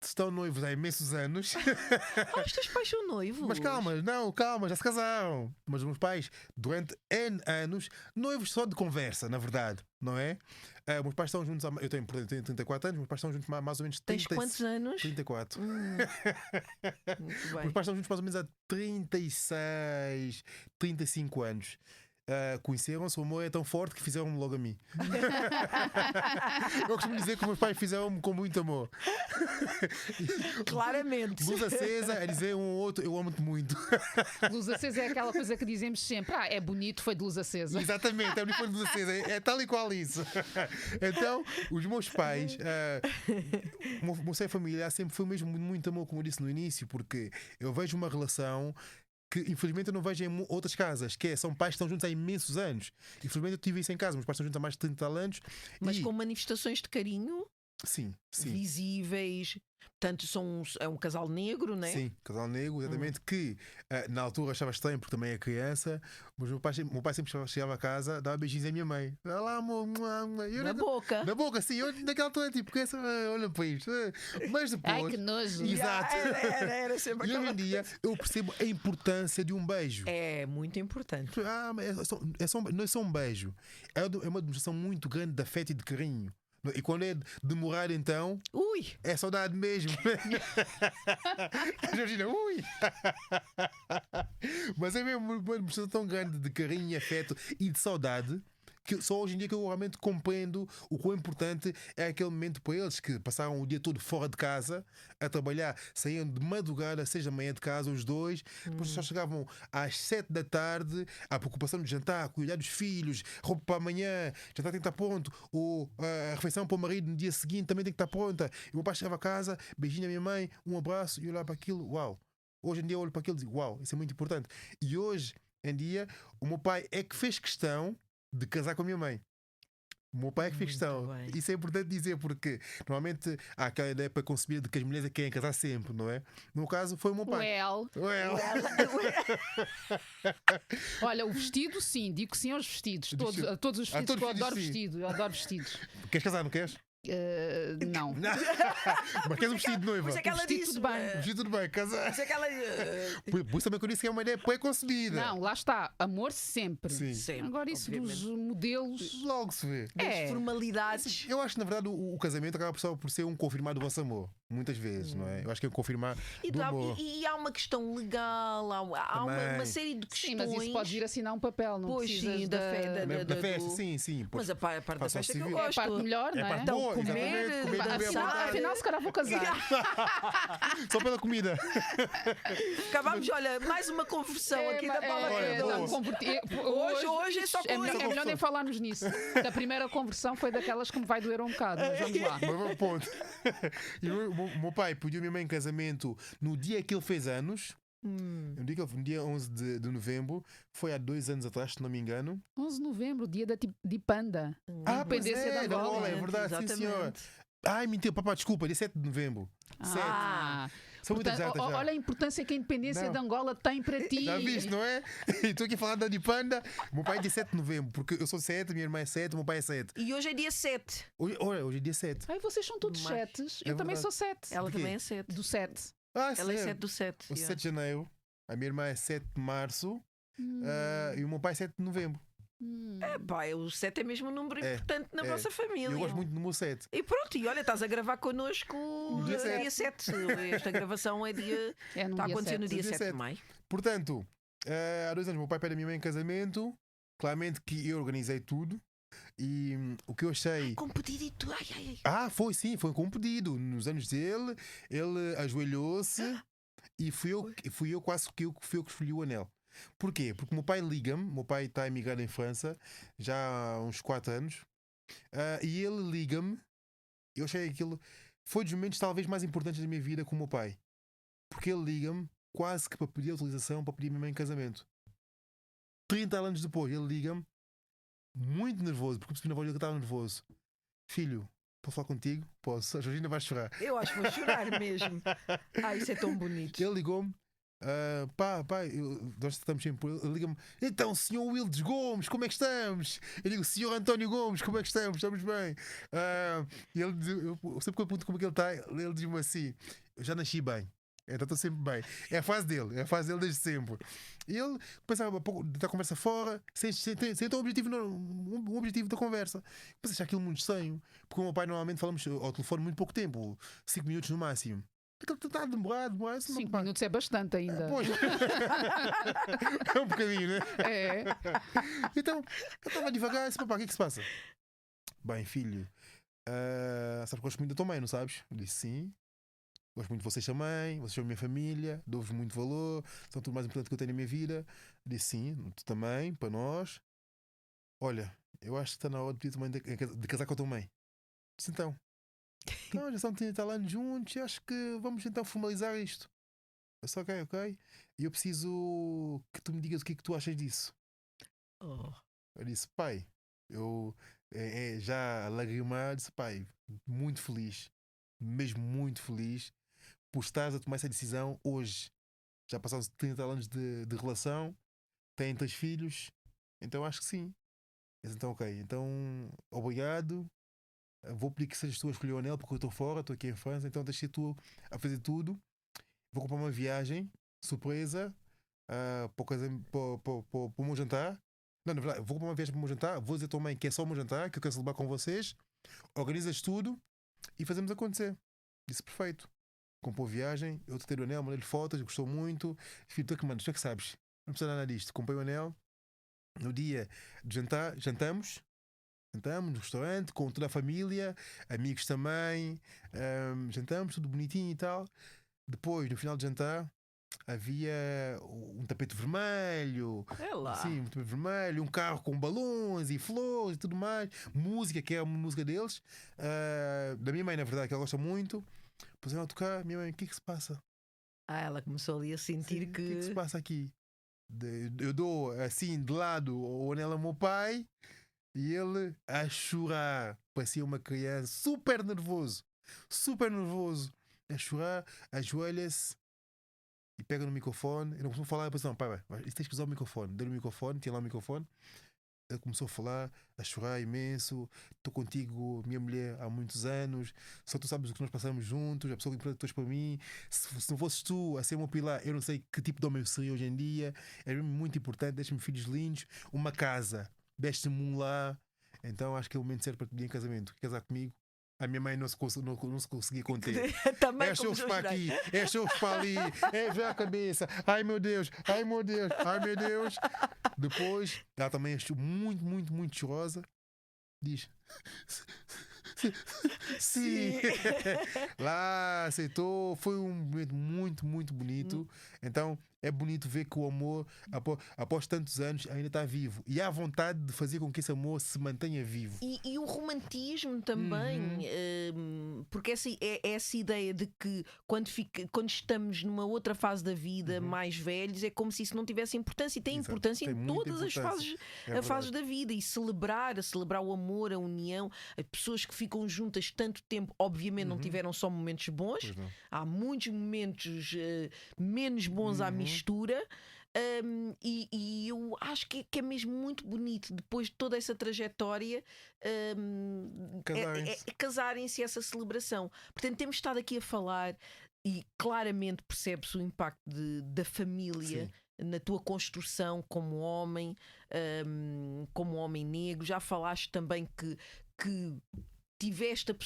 estão noivos há imensos anos. Os teus pais são noivos? Mas calma, já se casaram. Mas os meus pais, durante N anos, noivos só de conversa, na verdade, não é? Meus pais estão juntos, eu tenho 34 anos, meus pais estão juntos há mais ou menos 30. Tens quantos anos? 34. Muito bem. Meus pais estão juntos mais ou menos há 36, 35 anos. Conheceram-se, o amor é tão forte que fizeram-me logo a mim. Eu costumo dizer que meus pais fizeram-me com muito amor. Claramente. Luz acesa a dizer um ou outro: eu amo-te muito. Luz acesa é aquela coisa que dizemos sempre: é bonito, foi de luz acesa. Exatamente, é bonito, foi de luz acesa. É tal e qual isso. Então, os meus pais, o meu ser familiar sempre foi mesmo muito amor, como eu disse no início, porque eu vejo uma relação que infelizmente eu não vejo em outras casas, que são pais que estão juntos há imensos anos. Infelizmente eu tive isso em casa, meus pais estão juntos há mais de 30 anos. Mas com manifestações de carinho? Sim, sim. visíveis. Portanto, é um casal negro, né? Sim, casal negro, exatamente, que na altura achava estranho porque também é criança, mas o meu pai sempre chegava a casa, dava beijinhos à minha mãe. Olha lá, amor, Na boca. Na boca, sim, eu naquela altura, tipo, olha para isto. Mas depois. Ai, que nojo. Exato. Era sempre E hoje em dia eu percebo a importância de um beijo. É muito importante. Não é só um beijo, é uma demonstração muito grande de afeto e de carinho. E quando é demorar, então. Ui! É saudade mesmo. Imagina, ui! Mas é mesmo uma demonstração tão grande de carinho, afeto e de saudade que só hoje em dia que eu realmente compreendo o quão importante é aquele momento para eles que passaram o dia todo fora de casa a trabalhar, saíam de madrugada, 6 da manhã de casa, os dois, depois só chegavam às 7 da tarde, a preocupação de jantar, cuidar dos filhos, roupa para amanhã, jantar tem que estar pronto, a refeição para o marido no dia seguinte também tem que estar pronta. E o meu pai chegava a casa, beijinho à minha mãe, um abraço e eu olhava para aquilo, uau! Hoje em dia eu olho para aquilo e digo, uau, isso é muito importante. E hoje em dia o meu pai é que fez questão de casar com a minha mãe. O meu pai é que fez questão. Isso é importante dizer porque normalmente há aquela ideia para conceber de que as mulheres querem casar sempre, não é? No caso foi o meu pai. Olha, o vestido sim, digo sim aos vestidos. Todos os vestidos, eu adoro vestido. Eu adoro vestidos. Queres casar, não queres? Não. Mas queres um vestido de noiva? Pois é que ela Vestido disse, tudo bem. Vestido tudo bem, casar. Pois é que ela. Por isso também que eu disse que é uma ideia pré-concebida. Não, lá está. Amor sempre. Sim. Sempre, Agora isso obviamente. dos modelos. Logo se vê. Das formalidades. Eu acho que na verdade o casamento acaba por ser um confirmar do vosso amor. Muitas vezes, não é? Eu acho que é um confirmar do amor. E há uma questão legal, há uma série de questões. Sim, mas isso pode ir assinar um papel, não Pois precisas sim, da fé. Da festa, sim. Mas a parte da Faça festa que eu civil. É a gosto. parte melhor, não é? parte Então, boa, comer, exatamente, comer bem à vontade. Afinal, se calhar vou casar. Só pela comida. Acabámos, olha, mais uma conversão aqui da palavra. Olha, boa. Hoje é só com é melhor nem falarmos nisso. A primeira conversão foi daquelas que me vai doer um bocado, mas vamos lá. Mas vamos, ponto. E o meu pai pediu a minha mãe em casamento no dia que ele fez anos. No dia 11 de novembro. Foi há 2 anos atrás, se não me engano. 11 de novembro, dia de Panda. Independência da Angola. É verdade, sim senhor. Ai, mentira, papá, desculpa, dia 7 de novembro. São muitas datas já. Olha a importância que a independência de Angola tem para ti. Já viste, não é? E estou aqui a falar da Dipanda. O meu pai é dia 7 de novembro, porque eu sou 7, minha irmã é 7, o meu pai é 7. E hoje é dia 7. Hoje é dia 7. Ai, vocês são todos 7. Eu também sou 7. Ela também é 7. Do 7. Ela é 7 do 7. O 7 de janeiro. A minha irmã é 7 de março. E o meu pai é 7 de novembro. O 7 é mesmo um número importante na vossa família. Eu gosto muito do número 7. E pronto, e olha, estás a gravar connosco dia 7. Esta gravação está a acontecer no dia 7 de maio. Portanto, há 2 anos o meu pai pede a minha mãe em casamento. Claramente que eu organizei tudo. E o que eu achei. Com pedido e tudo. Foi com um pedido. Nos anos dele, ele ajoelhou-se e fui eu quase que eu escolhi o anel. Porquê? Porque o meu pai liga-me, o meu pai está emigrado em França já há uns 4 anos, e ele liga-me. Eu achei aquilo foi dos momentos talvez mais importantes da minha vida com o meu pai, porque ele liga-me quase que para pedir autorização para pedir a minha mãe em casamento. 30 anos depois, ele liga-me muito nervoso, porque percebi na voz dele que estava nervoso. Filho, posso falar contigo? Posso. A Georgina vai chorar. Eu acho que vou chorar mesmo. Isso é tão bonito. Ele ligou-me. Pai, nós estamos sempre. Ele liga-me, então, senhor Wildes Gomes, como é que estamos? Eu digo, senhor António Gomes, como é que estamos? Estamos bem. Eu sempre que eu pergunto como é que ele está, ele diz-me assim: eu já nasci bem, então estou sempre bem. É a fase dele desde sempre. E ele pensava da conversa fora, sem ter um objetivo da conversa. Depois achar aquilo muito estranho, porque o meu pai normalmente falamos ao telefone muito pouco tempo, 5 minutos no máximo. Está demorado. 5 minutos é bastante ainda. Pois. É um bocadinho, né? É. Então, eu estava devagar e disse: papá, o que é que se passa? Bem, filho, sabes que gosto muito da tua mãe, não sabes? Eu disse: sim. Gosto muito de vocês também, vocês são a minha família, dou-vos muito valor, são tudo mais importante que eu tenho na minha vida. Eu disse: sim, tu também, para nós. Olha, eu acho que está na hora de casar com a tua mãe. Eu disse: então. Já são 30 anos juntos, acho que vamos então formalizar isto. Eu disse: ok. E eu preciso que tu me digas o que é que tu achas disso. Eu disse: pai, eu já a lagrimar, disse, pai, muito feliz, mesmo muito feliz por estares a tomar essa decisão hoje. Já passaram 30 anos de relação, têm 3 filhos, então acho que sim. Então, ok, então obrigado. Vou pedir que sejas tu a escolher o anel porque eu estou fora, estou aqui em França, então deixei tu a fazer tudo. Vou comprar uma viagem surpresa para o meu jantar. Não, na verdade, vou comprar uma viagem para o meu jantar. Vou dizer à tua mãe que é só o meu jantar, que eu quero celebrar com vocês. Organizas tudo e fazemos acontecer. Disse perfeito. Comprou viagem, eu te o anel, mandei-lhe fotos, gostou muito. Filho, tu é que mandas, tu é que sabes. Não precisa nada disto. Comprei o anel. No dia de jantar, jantamos no restaurante com toda a família, amigos também. Jantamos, tudo bonitinho e tal. Depois, no final de jantar, havia um tapete vermelho, sim, um tapete vermelho, um carro com balões e flores e tudo mais, música, que é uma música deles, da minha mãe, na verdade, que ela gosta muito. Puseram a tocar, minha mãe, o que é que se passa? Ela começou ali a sentir sim, que. O que é que se passa aqui? Eu dou assim de lado o anel ao meu pai e ele a chorar, parecia uma criança, super nervoso, a chorar, ajoelha-se e pega no microfone. Eu não costumo falar, depois não, pai, tens que usar o microfone. Deu-lhe o microfone, tinha lá o microfone. Ele começou a falar, a chorar imenso. Estou contigo, minha mulher, há muitos anos. Só tu sabes o que nós passamos juntos, a pessoa que tu és para mim. Se não fosses tu a ser o meu pilar, eu não sei que tipo de homem eu seria hoje em dia. É muito importante, deixa-me filhos lindos, uma casa, deste-me um lá. Então acho que é o momento certo para te pedir em casamento. Quer casar comigo? A minha mãe não se conseguia conter. Também é shows para aqui, é shows para ali, é já a cabeça. Ai meu Deus, ai meu Deus, ai meu Deus. Depois, ela também achou muito, muito, muito chorosa. Diz: sim. Lá aceitou. Foi um momento muito, muito bonito. Então é bonito ver que o amor, após tantos anos, ainda está vivo. E há vontade de fazer com que esse amor se mantenha vivo. E o romantismo também, porque essa ideia de que quando estamos numa outra fase da vida, mais velhos, é como se isso não tivesse importância. E tem importância em todas as fases da vida. E celebrar o amor, a união, as pessoas que ficam juntas tanto tempo, obviamente não tiveram só momentos bons, há muitos momentos menos bons à mistura. E eu acho que é mesmo muito bonito, depois de toda essa trajetória, casarem-se essa celebração. Portanto, temos estado aqui a falar e claramente percebe-se o impacto da família. Sim. Na tua construção como homem negro. Já falaste também que tiveste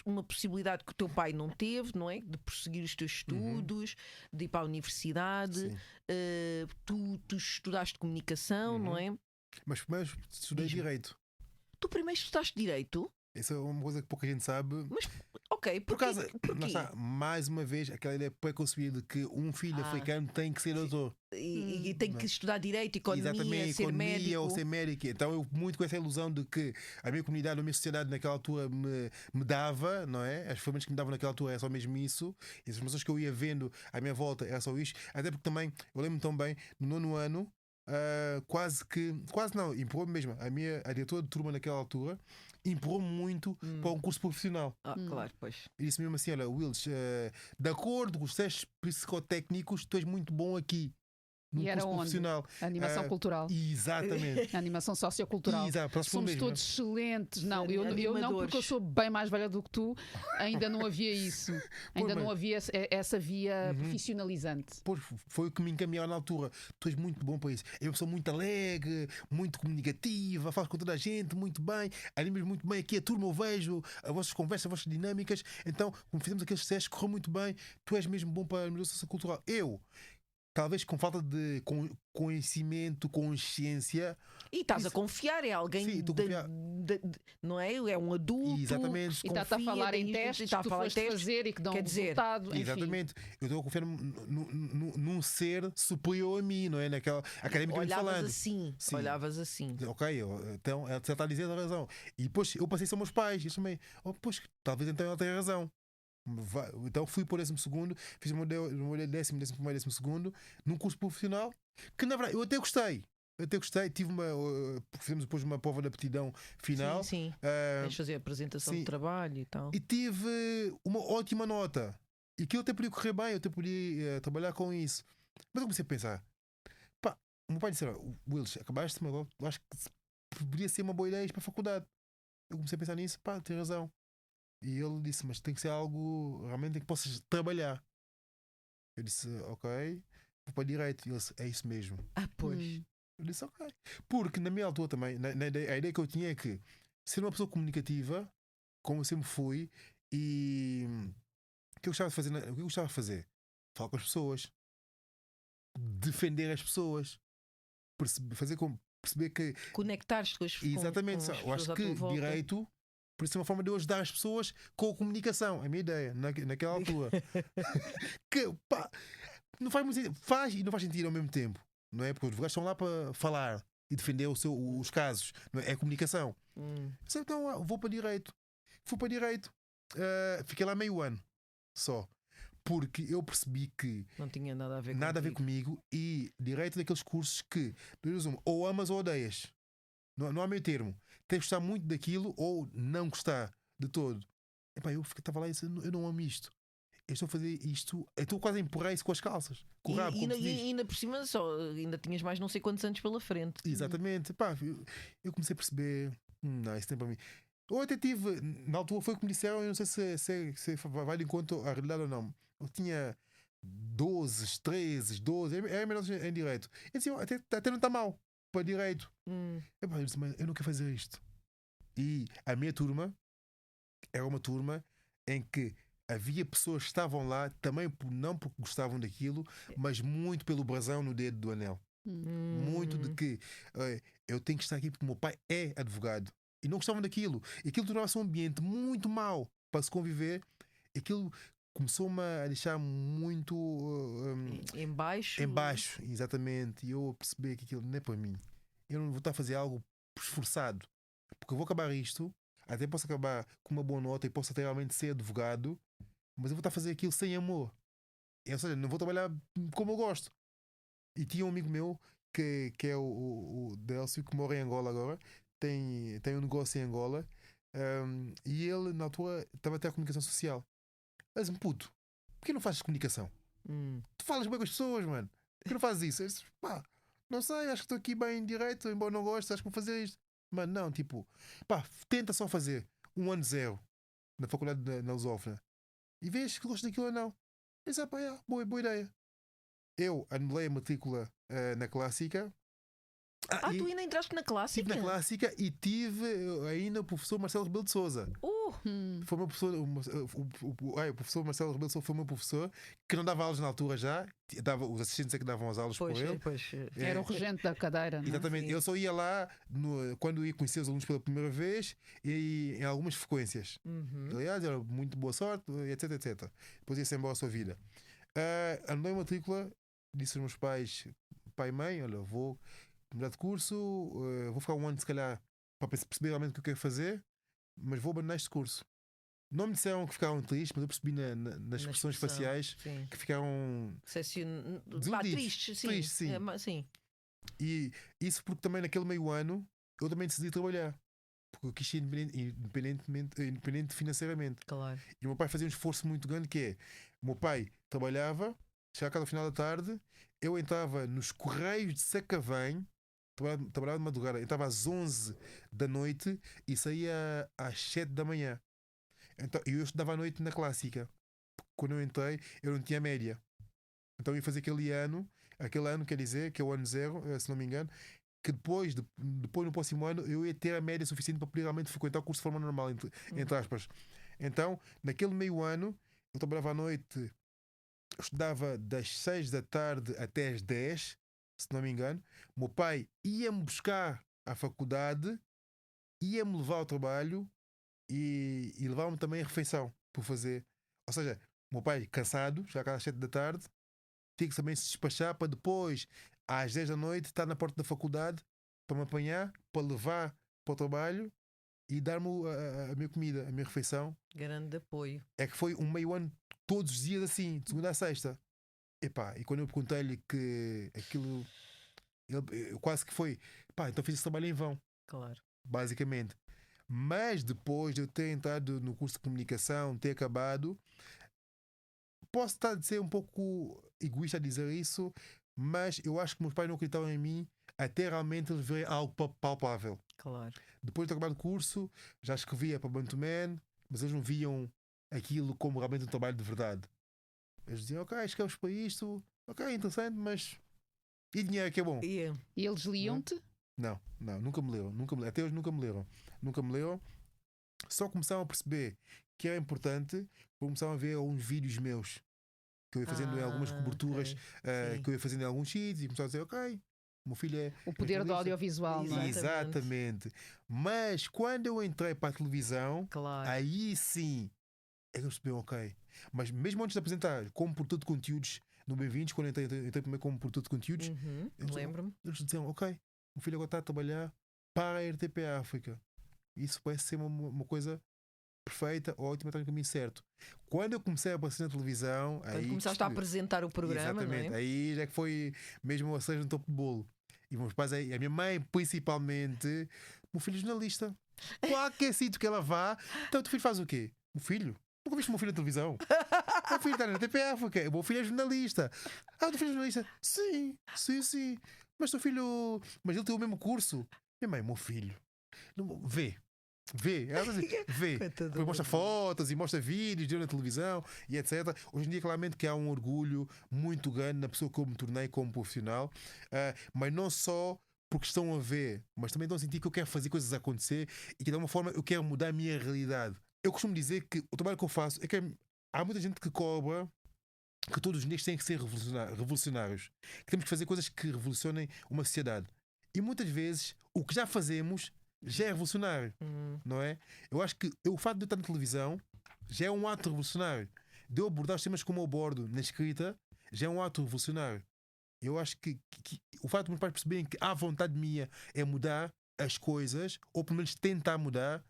uma possibilidade que o teu pai não teve, não é? De prosseguir os teus estudos, de ir para a universidade. Tu estudaste comunicação, não é? Mas primeiro estudei Direito. Tu primeiro estudaste Direito? Isso é uma coisa que pouca gente sabe. Mas, ok, por causa, mais uma vez, aquela ideia pré-concebida de que um filho africano tem que ser doutor. E tem que estudar Direito, Economia, exatamente, ser médico. Ou ser médico. Então eu muito com essa ilusão de que a minha comunidade, a minha sociedade naquela altura me dava, não é? As ferramentas que me davam naquela altura era só mesmo isso. E as informações que eu ia vendo à minha volta era só isto. Até porque também, eu lembro-me tão bem, no 9º ano, quase não, empurrou-me mesmo. A diretora de turma naquela altura empurrou-me muito para um curso profissional. Claro, pois. E disse mesmo assim: olha, Wills, de acordo com os testes psicotécnicos, tu és muito bom aqui. Num curso profissional. Animação cultural. Exatamente. Animação sociocultural. Somos todos excelentes. Não, eu não, porque eu sou bem mais velha do que tu. Ainda não havia isso. Ainda não havia essa via profissionalizante. Pois, foi o que me encaminhou na altura. Tu és muito bom para isso. Eu sou muito alegre, muito comunicativa, faço com toda a gente, muito bem. Animas muito bem aqui a turma, eu vejo as vossas conversas, as vossas dinâmicas. Então, como fizemos aqueles testes, correu muito bem. Tu és mesmo bom para a animação sociocultural. Talvez com falta de conhecimento, consciência. E estás a confiar, é alguém. Sim, não é? É um adulto. Exatamente. E está a falar em testes que tu foste fazer e que dão resultado. Exatamente. Eu estou a confiar num ser superior a mim, não é? Naquela academicamente falando. Olhavas assim. Ok, então você está a dizer a razão. E depois eu passei isso aos meus pais. E eles também, pois, talvez então ele tenha razão. Então fui por 12º, fiz o meu 10º, 11º, 12º num curso profissional que na verdade eu até gostei. até gostei. Fizemos depois uma prova de aptidão final. Sim. Tens de fazer a apresentação de trabalho e tal. E tive uma ótima nota. E aquilo até podia correr bem, eu até podia trabalhar com isso. Mas eu comecei a pensar: pá, o meu pai disse: Wills, acabaste, mas eu acho que poderia ser uma boa ideia ir para a faculdade. Eu comecei a pensar nisso, pá, tem razão. E ele disse: mas tem que ser algo realmente em que possas trabalhar. Eu disse: ok, vou para direito. E ele disse: é isso mesmo. Pois. Eu disse: ok. Porque na minha altura também, a ideia que eu tinha é que ser uma pessoa comunicativa, como eu sempre fui, e o que eu gostava de fazer, o que eu gostava de fazer? Falar com as pessoas, defender as pessoas, perceber que conectar-te com as pessoas. exatamente, eu acho que direito por isso é uma forma de eu ajudar as pessoas com a comunicação. É a minha ideia, naquela altura. Que, pá, não faz muito sentido. Faz e não faz sentido ao mesmo tempo. Não é? Porque os advogados estão lá para falar e defender os casos. Não é? É comunicação. Então vou para direito. Fui para direito. Fiquei lá meio ano só. Porque eu percebi que não tinha nada a ver comigo. E direito daqueles cursos que, ou amas ou odeias. Não há meio termo. Tens de gostar muito daquilo ou não gostar de todo. Epá, eu estava lá e disse: eu não amo isto. Eu estou a fazer isto. Eu estou quase a empurrar isso com as calças. Com o rabo, e ainda por cima ainda tinhas mais não sei quantos anos pela frente. Exatamente. Epá, eu comecei a perceber: não, isso tem para mim. Eu até tive, na altura foi como disseram, eu não sei se vai de encontro à realidade ou não. Eu tinha 12, 13, 12, é menos em direito. Eu disse: até não está mal para direito. Eu disse: mas eu não quero fazer isto. E a minha turma era uma turma em que havia pessoas que estavam lá também não porque gostavam daquilo, mas muito pelo brasão no dedo do anel. Muito de que eu tenho que estar aqui porque o meu pai é advogado. E não gostavam daquilo. E aquilo tornava-se um ambiente muito mau para se conviver. Aquilo começou-me a deixar muito em baixo. Exatamente. E eu percebi que aquilo não é para mim. Eu não vou estar a fazer algo esforçado. Porque eu vou acabar isto, até posso acabar com uma boa nota e posso até realmente ser advogado, mas eu vou estar a fazer aquilo sem amor. Ou seja, não vou trabalhar como eu gosto. E tinha um amigo meu que é o Délcio, que mora em Angola agora, tem um negócio em Angola, e ele na altura estava até a comunicação social. Mas puto, por que não fazes comunicação? Tu falas bem com as pessoas, mano. Por que não fazes isso? Eu disse: pá, não sei, acho que estou aqui bem direito, embora não goste, acho que vou fazer isto. Mas não, tipo, pá, tenta só fazer 1 ano 0 na faculdade na Lusófona e vês que gosto daquilo ou não. Eu disse: pá, boa ideia. Eu anulei a matrícula na clássica. Tu ainda entraste na clássica? Estive na clássica e tive ainda o professor Marcelo Rebelo de Sousa. Foi o meu professor, o professor Marcelo Rebelo de Sousa foi o meu professor, que não dava aulas na altura já, os assistentes é que davam as aulas por ele. Era o regente da cadeira. Exatamente, eu só ia lá quando ia conhecer os alunos pela primeira vez e em algumas frequências. Aliás, era muito boa sorte, etc, etc. Depois ia-se embora a sua vida. Andei a matrícula, disse aos meus pais, pai e mãe: olha, vou mudar de curso, vou ficar 1 ano se calhar para perceber realmente o que eu quero fazer, mas vou abandonar este curso. Não me disseram que ficaram tristes, mas eu percebi nas expressões faciais que ficaram tristes, sim. Sim. E isso porque também naquele meio ano eu também decidi trabalhar, porque eu quis ser independente financeiramente. Claro. E o meu pai fazia um esforço muito grande, que é: o meu pai trabalhava, chegava cá no final da tarde, eu entrava nos Correios de Sacavém, trabalhava de madrugada, entrava às 11 da noite e saía às 7 da manhã. Então, eu estudava à noite na clássica. Quando eu entrei, eu não tinha média. Então eu ia fazer aquele ano quer dizer, que é o ano 0, se não me engano, que depois no próximo ano, eu ia ter a média suficiente para poder realmente frequentar o curso de forma normal, entre aspas. Então, naquele meio ano, eu trabalhava à noite, eu estudava das 6 da tarde até às 10, se não me engano. O meu pai ia-me buscar à faculdade, ia-me levar ao trabalho e levava-me também a refeição por fazer. Ou seja, o meu pai cansado, já às 7 da tarde, tinha que também se despachar para depois, às 10 da noite, estar na porta da faculdade para me apanhar, para levar para o trabalho e dar-me a minha comida, a minha refeição. Grande apoio. É que foi um meio ano todos os dias assim, de segunda a sexta. E quando eu perguntei-lhe que aquilo Ele quase que foi, pá, então fiz esse trabalho em vão, Claro. basicamente. Mas depois de eu ter entrado no curso de comunicação, ter acabado, posso estar a ser um pouco egoísta a dizer isso, mas eu acho que meus pais não acreditavam em mim até realmente eles verem algo palpável. Claro. Depois de acabar o curso, já escrevia para Bantu Man, mas eles não viam aquilo como realmente um trabalho de verdade. Eles diziam, ok, escreves para isto, ok, interessante, mas e dinheiro que é bom? E E eles liam-te? Não, nunca me leram, até hoje nunca me leram. Só começaram a perceber que era importante, começaram a ver alguns vídeos meus que eu ia fazendo em algumas coberturas, ok. que eu ia fazendo em alguns sítios e começaram a dizer, ok, o meu filho é O poder do audiovisual, não é? Exatamente. Mas quando eu entrei para a televisão, Claro. aí sim é que eu percebi, ok. Mas mesmo antes de apresentar como produtor de conteúdos no Bem-vindos, quando eu entrei primeiro como produtor de conteúdos, Lembro-me. eles diziam, ok, o filho agora está a trabalhar para a RTP África. Isso parece ser uma coisa perfeita, ótima, está no caminho certo. Quando eu comecei a aparecer na televisão, Quando aí começaste a apresentar o programa, exatamente, não é? aí já que foi mesmo a cereja no topo do bolo. E meus pais, a minha mãe principalmente, o meu filho é jornalista. Qualquer sítio que ela vá, então o teu filho faz o quê? O filho? Nunca viste o meu filho na televisão? O meu filho está na RTP África, o meu filho é jornalista. Ah, o teu filho é jornalista? Sim. Mas teu filho. Mas ele tem o mesmo curso? Minha mãe, meu filho. Vê. Ela diz, vê. Depois mostra fotos e mostra vídeos dele na televisão e etc. Hoje em dia, claramente, que há um orgulho muito grande na pessoa que eu me tornei como profissional, mas não só porque estão a ver, mas também estão a sentir que eu quero fazer coisas acontecer e que de alguma forma eu quero mudar a minha realidade. Eu costumo dizer que o trabalho que eu faço é que há muita gente que cobra que todos os negros têm que ser revolucionários, que temos que fazer coisas que revolucionem uma sociedade. E muitas vezes o que já fazemos já é revolucionário, não é? Eu acho que o fato de eu estar na televisão já é um ato revolucionário. De eu abordar os temas como eu abordo na escrita já é um ato revolucionário. Eu acho que o fato de meus pais perceberem que a vontade minha é mudar as coisas, ou pelo menos tentar mudar,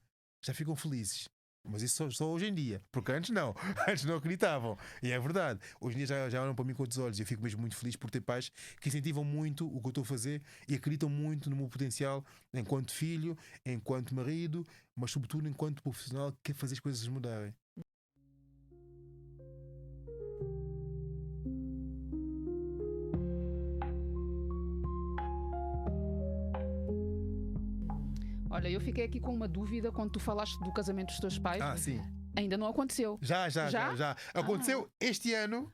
já ficam felizes. Mas isso só hoje em dia, porque antes não, antes não acreditavam. E é verdade. Hoje em dia já olham para mim com outros olhos. E eu fico mesmo muito feliz por ter pais que incentivam muito o que eu estou a fazer e acreditam muito no meu potencial enquanto filho, enquanto marido, mas sobretudo enquanto profissional que quer fazer as coisas mudarem. Olha, eu fiquei aqui com uma dúvida quando tu falaste do casamento dos teus pais. Sim. Ainda não aconteceu. Já. Aconteceu este ano,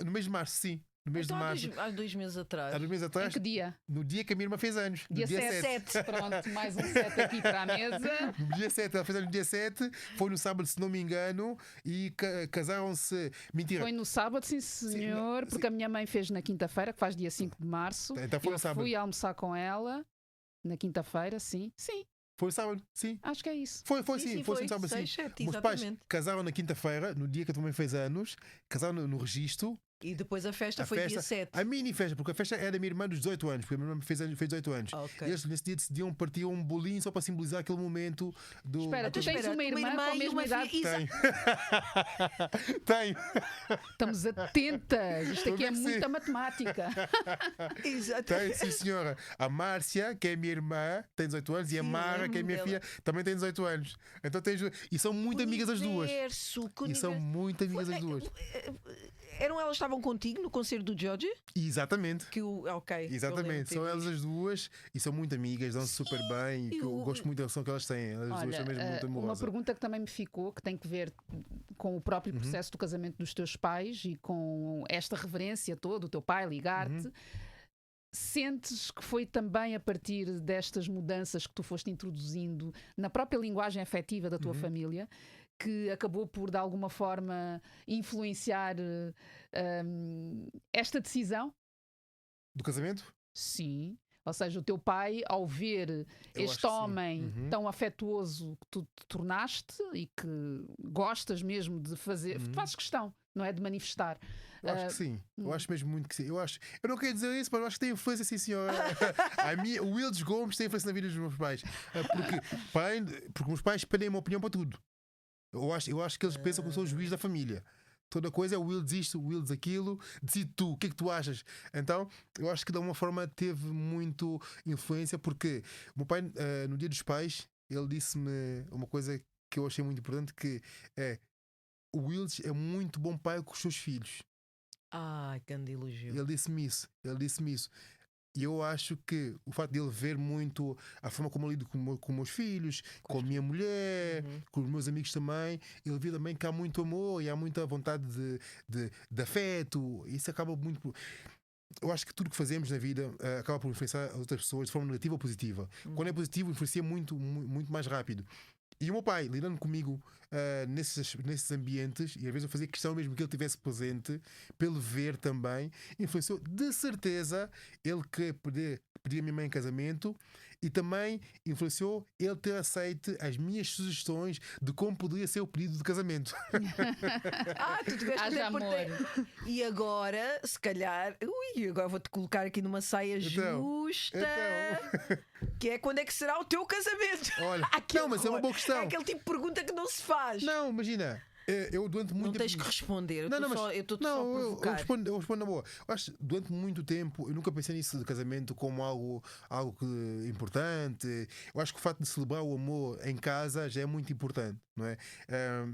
no mês de março, sim. No mês Então, de março. há 2 meses atrás. Há 2 meses atrás. Em que dia? No dia que a minha irmã fez anos. Dia 7. Pronto, mais um 7 aqui para a mesa. No dia 7, ela fez anos no dia 7, foi no sábado, se não me engano, e casaram-se. Mentira. Foi no sábado, sim senhor, porque a minha mãe fez na quinta-feira, que faz dia 5 de março. Então foi no sábado. Fui almoçar com ela na quinta-feira, sim. Foi no sábado, sim. Acho que é isso. Foi no sábado, sim. 6, 7, Meus pais casaram na quinta-feira, no dia que a tua mãe fez anos, casaram no registro. E depois a festa foi dia 7. A mini festa, porque a festa era da minha irmã dos 18 anos, porque a minha irmã fez 18 anos. Okay. E eles nesse dia decidiam partir um bolinho só para simbolizar aquele momento do. Espera, tu tens uma irmã com a mesma idade? Tenho. Tenho. Estamos atentas. Isto aqui é muita matemática. Tenho, sim, senhora. A Márcia, que é minha irmã, tem 18 anos, e a Mara, que é minha filha, também tem 18 anos. Então e são muito amigas as duas. E são muito amigas as duas. Elas estavam contigo no concerto do George? Exatamente. Ok. Exatamente, são elas as duas e são muito amigas, dão-se super bem. E eu gosto muito da relação que elas têm. Elas duas são mesmo muito amorosas. Uma pergunta que também me ficou, que tem que ver com o próprio processo do casamento dos teus pais e com esta reverência toda, o teu pai ligar-te. Sentes que foi também a partir destas mudanças que tu foste introduzindo na própria linguagem afetiva da tua família que acabou por, de alguma forma, influenciar esta decisão? Do casamento? Sim. Ou seja, o teu pai, ao ver este homem tão afetuoso que tu te tornaste e que gostas mesmo de fazer, fazes questão, não é? De manifestar. Eu acho que sim. Eu acho mesmo muito que sim. Eu não quero dizer isso, mas eu acho que tem influência, sim, senhora. O Wildes Gomes tem influência na vida dos meus pais. Porque meus pais pedem uma opinião para tudo. Eu acho que eles pensam que eu sou o juiz da família. Toda coisa é o Will diz isto, o Will diz aquilo, decide tu, o que é que tu achas? Então, eu acho que de alguma forma teve muito influência, porque o meu pai, no Dia dos Pais, ele disse-me uma coisa que eu achei muito importante, que é: o Will é muito bom pai com os seus filhos. Grande elogio. Ele disse-me isso. E eu acho que o facto de ele ver muito a forma como eu lido com meus filhos, com a minha mulher, com os meus amigos também, ele vê também que há muito amor e há muita vontade de afeto. Isso acaba muito. Eu acho que tudo que fazemos na vida acaba por influenciar as outras pessoas de forma negativa ou positiva. Quando é positivo, influencia muito mais rápido. E o meu pai, lidando comigo nesses ambientes, e às vezes eu fazia questão mesmo que ele estivesse presente, pelo ver também, influenciou de certeza ele que pedir a minha mãe em casamento, e também influenciou ele ter aceito as minhas sugestões de como poderia ser o pedido de casamento. Tu tiveste Haja amor. E agora, se calhar, agora vou-te colocar aqui numa saia justa. Que é: quando é que será o teu casamento? Olha, não, mas é uma boa questão. É aquele tipo de pergunta que não se faz. Não, imagina. Eu durante muito Não tempo. tens que responder. Eu estou só a eu provocar. respondo na boa. Eu acho que durante muito tempo eu nunca pensei nisso de casamento como algo importante. Eu acho que o facto de celebrar o amor em casa já é muito importante, não é?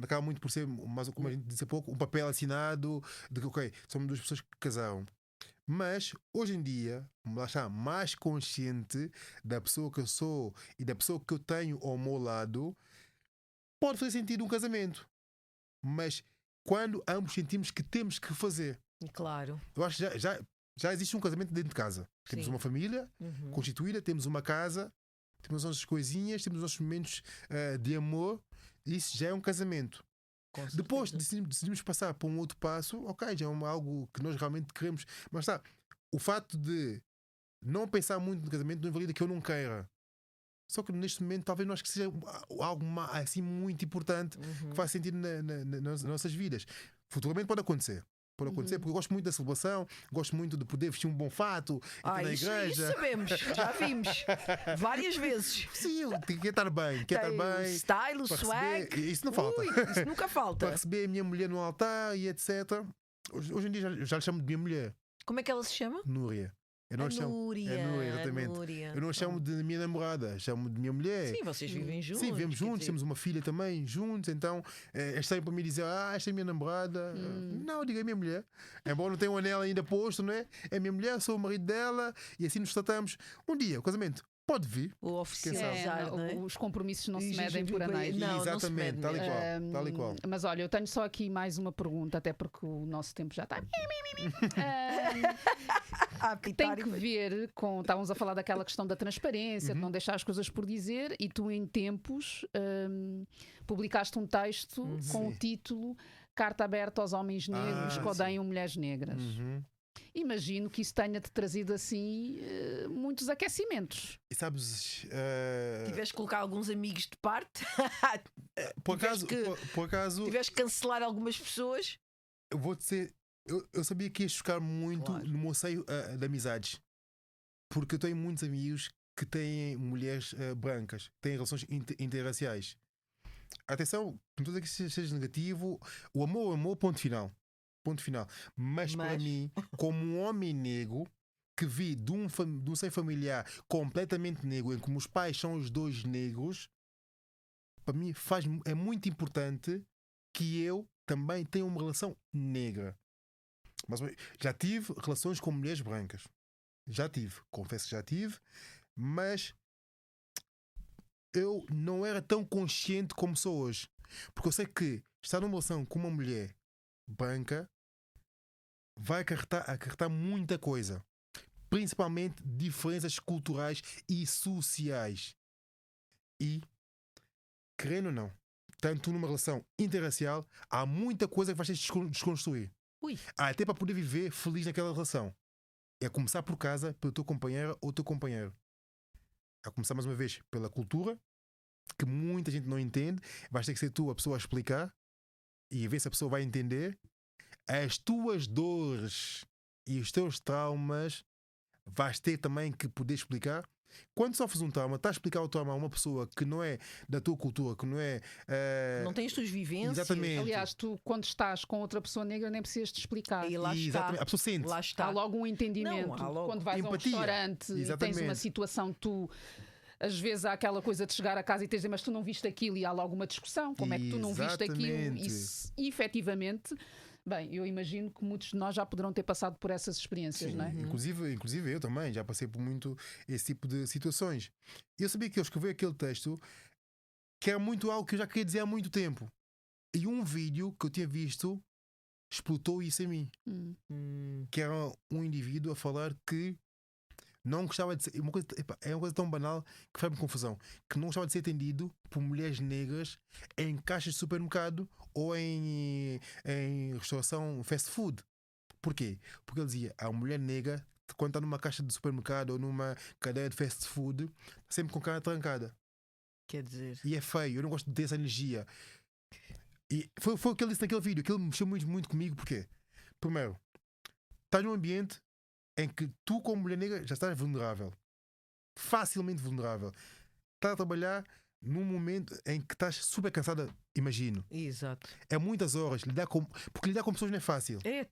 Acaba muito por ser, mas como a gente disse há pouco, um papel assinado de que, ok, somos duas pessoas que casaram. Mas hoje em dia, lá está, mais consciente da pessoa que eu sou e da pessoa que eu tenho ao meu lado, pode fazer sentido um casamento. Mas quando ambos sentimos que temos que fazer. Claro. Eu acho que já existe um casamento dentro de casa. Temos uma família constituída, temos uma casa, temos as nossas coisinhas, temos os nossos momentos de amor. Isso já é um casamento. Depois decidimos passar para um outro passo, ok, já é algo que nós realmente queremos. Mas está, o facto de não pensar muito no casamento não invalida que eu não queira. Só que neste momento talvez não acho que seja algo assim muito importante que faz sentido nas nossas vidas. Futuramente pode acontecer. Porque eu gosto muito da celebração, gosto muito de poder vestir um bom fato na igreja. Isso sabemos, já vimos várias vezes. Sim, quer estar bem, O style, o swag. Isso não falta. Isso nunca falta. Para receber a minha mulher no altar e etc. Hoje em dia já lhe chamo de minha mulher. Como é que ela se chama? Núria. Eu não Núria, exatamente. Núria. Eu não a chamo de minha namorada, chamo de minha mulher. Sim, vocês vivem juntos. Sim, vivemos juntos, temos uma filha também juntos, então é estranho para mim dizer, esta é minha namorada. Não, diga, é minha mulher. Embora não tenha um anel ainda posto, não é? É minha mulher, sou o marido dela e assim nos tratamos. Um dia, o casamento pode vir. O oficializar, não é? Os compromissos não se medem por anéis. Não, exatamente, não se mede tal e qual. Mas olha, eu tenho só aqui mais uma pergunta, até porque o nosso tempo já está. Tem que ver com. Estávamos a falar daquela questão da transparência, de não deixar as coisas por dizer, e tu, em tempos, publicaste um texto com o título Carta Aberta aos Homens Negros que odeiam mulheres negras. Imagino que isso tenha-te trazido assim muitos aquecimentos. E sabes. Tiveste que colocar alguns amigos de parte? Por acaso. Tiveste que cancelar algumas pessoas? Eu vou dizer. Eu sabia que ia chocar muito no meu seio de amizades. Porque eu tenho muitos amigos que têm mulheres brancas, têm relações interraciais. Atenção, não estou a dizer que seja negativo. O amor, ponto final. Ponto final. Mas para mim, como um homem negro que vi de um seio familiar completamente negro, em que os pais são os dois negros, para mim é muito importante que eu também tenha uma relação negra. Mas já tive relações com mulheres brancas. Já tive, confesso que já tive, mas eu não era tão consciente como sou hoje. Porque eu sei que estar numa relação com uma mulher branca vai acarretar muita coisa. Principalmente diferenças culturais e sociais. E, querendo ou não, tanto numa relação interracial, há muita coisa que vai ter de desconstruir. Até para poder viver feliz naquela relação. É começar por casa, pela tua companheira ou teu companheiro. É começar mais uma vez pela cultura, que muita gente não entende. Vais ter que ser tu a pessoa a explicar e ver se a pessoa vai entender. As tuas dores e os teus traumas vais ter também que poder explicar. Quando sofres um trauma, estás a explicar o trauma a uma pessoa que não é da tua cultura, que não é. Não tens as tuas vivências. Exatamente. Aliás, tu, quando estás com outra pessoa negra, nem precisas te explicar. E lá está. Exatamente. A pessoa sente. Lá está. Há logo um entendimento. Não, há logo Quando vais empatia. a um restaurante e tens Exatamente. uma situação, tu. Às vezes há aquela coisa de chegar a casa e tens de dizer, mas tu não viste aquilo, e há logo uma discussão. Como é que tu não viste aquilo? Exatamente. E efetivamente, bem, eu imagino que muitos de nós já poderão ter passado por essas experiências, Sim, não é? inclusive eu também já passei por muito esse tipo de situações. Eu sabia que eu escrevi aquele texto que era muito algo que eu já queria dizer há muito tempo. E um vídeo que eu tinha visto explotou isso em mim. Que era um indivíduo a falar que não gostava de ser. É uma coisa tão banal que faz-me confusão. Que não gostava de ser atendido por mulheres negras em caixas de supermercado ou em restauração fast food. Porquê? Porque ele dizia: a mulher negra, quando está numa caixa de supermercado ou numa cadeia de fast food, está sempre com a cara trancada. Quer dizer. E é feio, eu não gosto dessa energia. E foi o que ele disse naquele vídeo. Aquilo mexeu muito, muito comigo. Porquê? Primeiro, estás num ambiente em que tu, como mulher negra, já estás vulnerável. Facilmente vulnerável. Estás a trabalhar num momento em que estás super cansada, imagino. Exato. É muitas horas. Porque lidar com pessoas não é fácil. E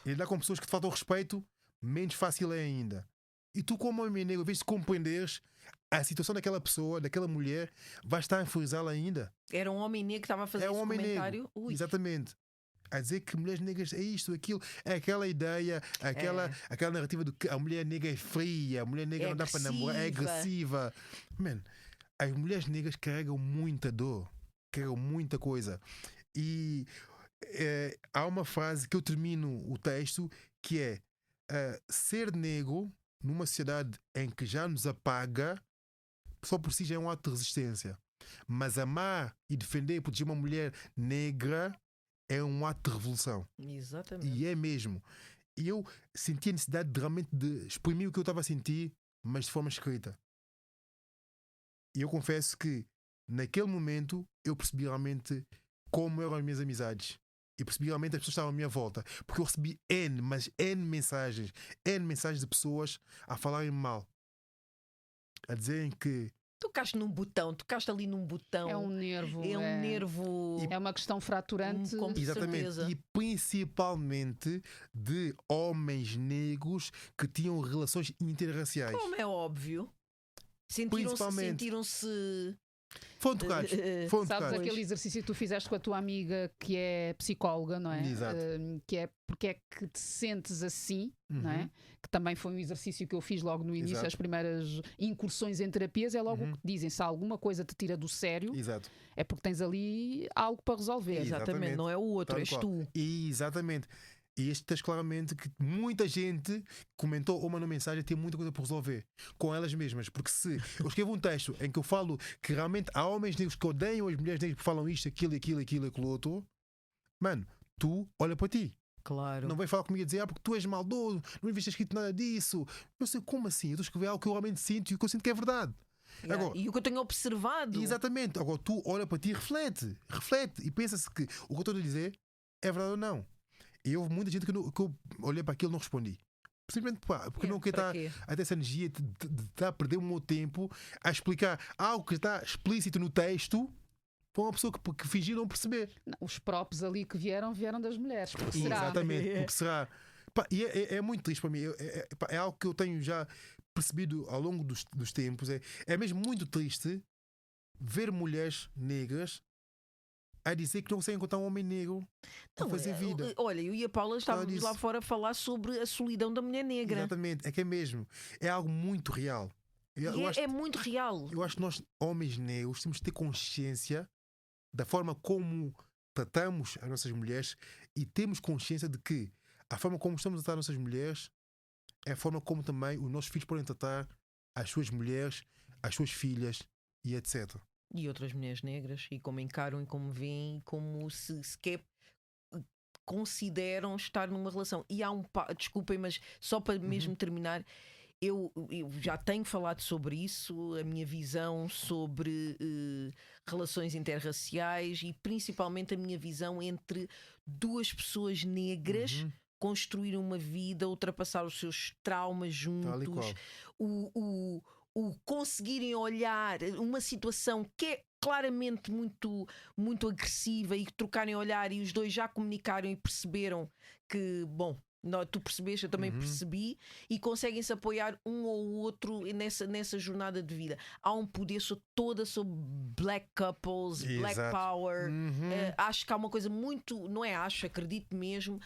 lidar com pessoas que te faltam respeito, menos fácil é ainda. E tu, como homem negro, em vez de compreenderes a situação daquela pessoa, daquela mulher, vais estar a enfurizá-la ainda. Era um homem negro que estava a fazer esse comentário. Negro. Exatamente. A dizer que mulheres negras é isto, aquilo, é aquela ideia, aquela narrativa de que a mulher negra é fria, a mulher negra não dá para namorar, é agressiva. Man, as mulheres negras carregam muita dor, carregam muita coisa. E há uma frase que eu termino o texto que é: ser negro numa sociedade em que já nos apaga, só por si já é um ato de resistência. Mas amar e defender e proteger uma mulher negra é um ato de revolução. Exatamente. E é mesmo. E eu senti a necessidade de realmente de exprimir o que eu estava a sentir, mas de forma escrita. E eu confesso que naquele momento eu percebi realmente como eram as minhas amizades. E percebi realmente as pessoas que estavam à minha volta. Porque eu recebi N mensagens de pessoas a falarem mal. A dizerem que Tocaste ali num botão. É um nervo. É um nervo. É uma questão fraturante. Com exatamente. certeza. E principalmente de homens negros que tinham relações interraciais. Como é óbvio. Sentiram-se. Foram tocados. Sabes aquele exercício que tu fizeste com a tua amiga que é psicóloga, não é? Exato. Que é porque é que te sentes assim, não é? Que também foi um exercício que eu fiz logo no início. Exato. As primeiras incursões em terapias é logo o que te dizem. Se alguma coisa te tira do sério, Exato. é porque tens ali algo para resolver. Exatamente. Não é o outro, és tu. Exatamente. E este tens claramente que muita gente comentou ou mandou mensagem, tem muita coisa por resolver com elas mesmas. Porque se eu escrevo um texto em que eu falo que realmente há homens negros que odeiam as mulheres negras que falam isto, aquilo, aquilo outro, mano, tu olha para ti. Claro. Não vai falar comigo a dizer porque tu és maldoso, não viste escrito nada disso. Eu sei, como assim? Eu estou a escrever algo que eu realmente sinto e que eu sinto que é verdade. Agora, e o que eu tenho observado. Exatamente. Agora tu olha para ti e reflete e pensa-se que o que eu estou a dizer é verdade ou não. E houve muita gente que eu olhei para aquilo e não respondi. Simplesmente porque não quero estar a ter essa energia de estar a perder o meu tempo a explicar algo que está explícito no texto para uma pessoa que fingiu não perceber. Não, os próprios ali que vieram das mulheres. Porque será? Exatamente, porque será. E é muito triste para mim. É algo que eu tenho já percebido ao longo dos tempos. É mesmo muito triste ver mulheres negras a dizer que não conseguem encontrar um homem negro para fazer vida. Olha, eu e a Paula estávamos lá fora a falar sobre a solidão da mulher negra. Exatamente, é que é mesmo. É algo muito real. É muito real. Eu acho que nós, homens negros, temos de ter consciência da forma como tratamos as nossas mulheres e temos consciência de que a forma como estamos a tratar as nossas mulheres é a forma como também os nossos filhos podem tratar as suas mulheres, as suas filhas e etc. E outras mulheres negras, e como encaram e como veem, como se sequer consideram estar numa relação. E há desculpem, mas só para mesmo terminar, eu já tenho falado sobre isso, a minha visão sobre relações interraciais e principalmente a minha visão entre duas pessoas negras construir uma vida, ultrapassar os seus traumas juntos. o conseguirem olhar uma situação que é claramente muito, muito agressiva e trocarem olhar e os dois já comunicaram e perceberam que, bom, tu percebeste, eu também percebi, e conseguem-se apoiar um ou outro nessa jornada de vida. Há um poder toda sobre black couples, black power. Acho que há uma coisa muito, não é acho, acredito mesmo,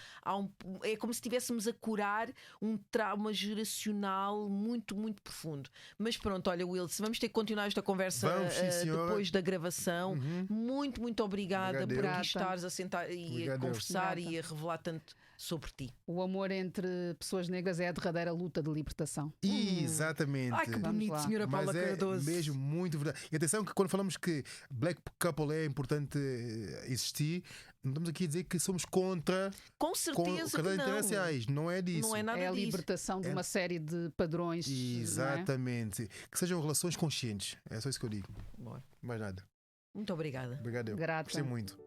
é como se estivéssemos a curar um trauma geracional muito, muito profundo. Mas pronto, olha, Wilson, vamos ter que continuar esta conversa depois da gravação. Muito, muito obrigada por aqui estares a sentar e a conversar e a revelar tanto sobre ti. O amor entre pessoas negras é a derradeira luta de libertação. Exatamente. Ai, que bonito, senhora Paula Cardoso. Mesmo muito verdade. E atenção que quando falamos que black couple é importante existir, não estamos aqui a dizer que somos contra casais interraciais. Não é disso. Não é nada disso. É a disso. libertação de uma série de padrões. Exatamente. Não é? Que sejam relações conscientes. É só isso que eu digo. Bora. Mais nada. Muito obrigada. Obrigado. Grata. Gostei muito.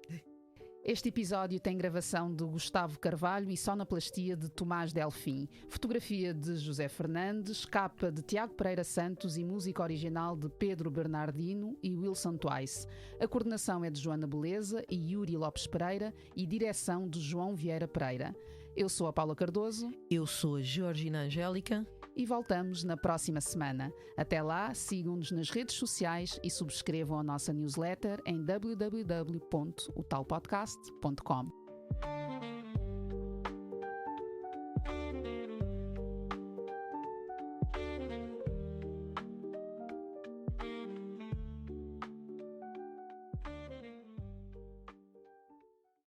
Este episódio tem gravação de Gustavo Carvalho e sonoplastia de Tomás Delfim, fotografia de José Fernandes, capa de Tiago Pereira Santos e música original de Pedro Bernardino e Wilson Twice. A coordenação é de Joana Beleza e Yuri Lopes Pereira e direção de João Vieira Pereira. Eu sou a Paula Cardoso. Eu sou a Georgina Angélica. E voltamos na próxima semana. Até lá, sigam-nos nas redes sociais e subscrevam a nossa newsletter em www.otalpodcast.com.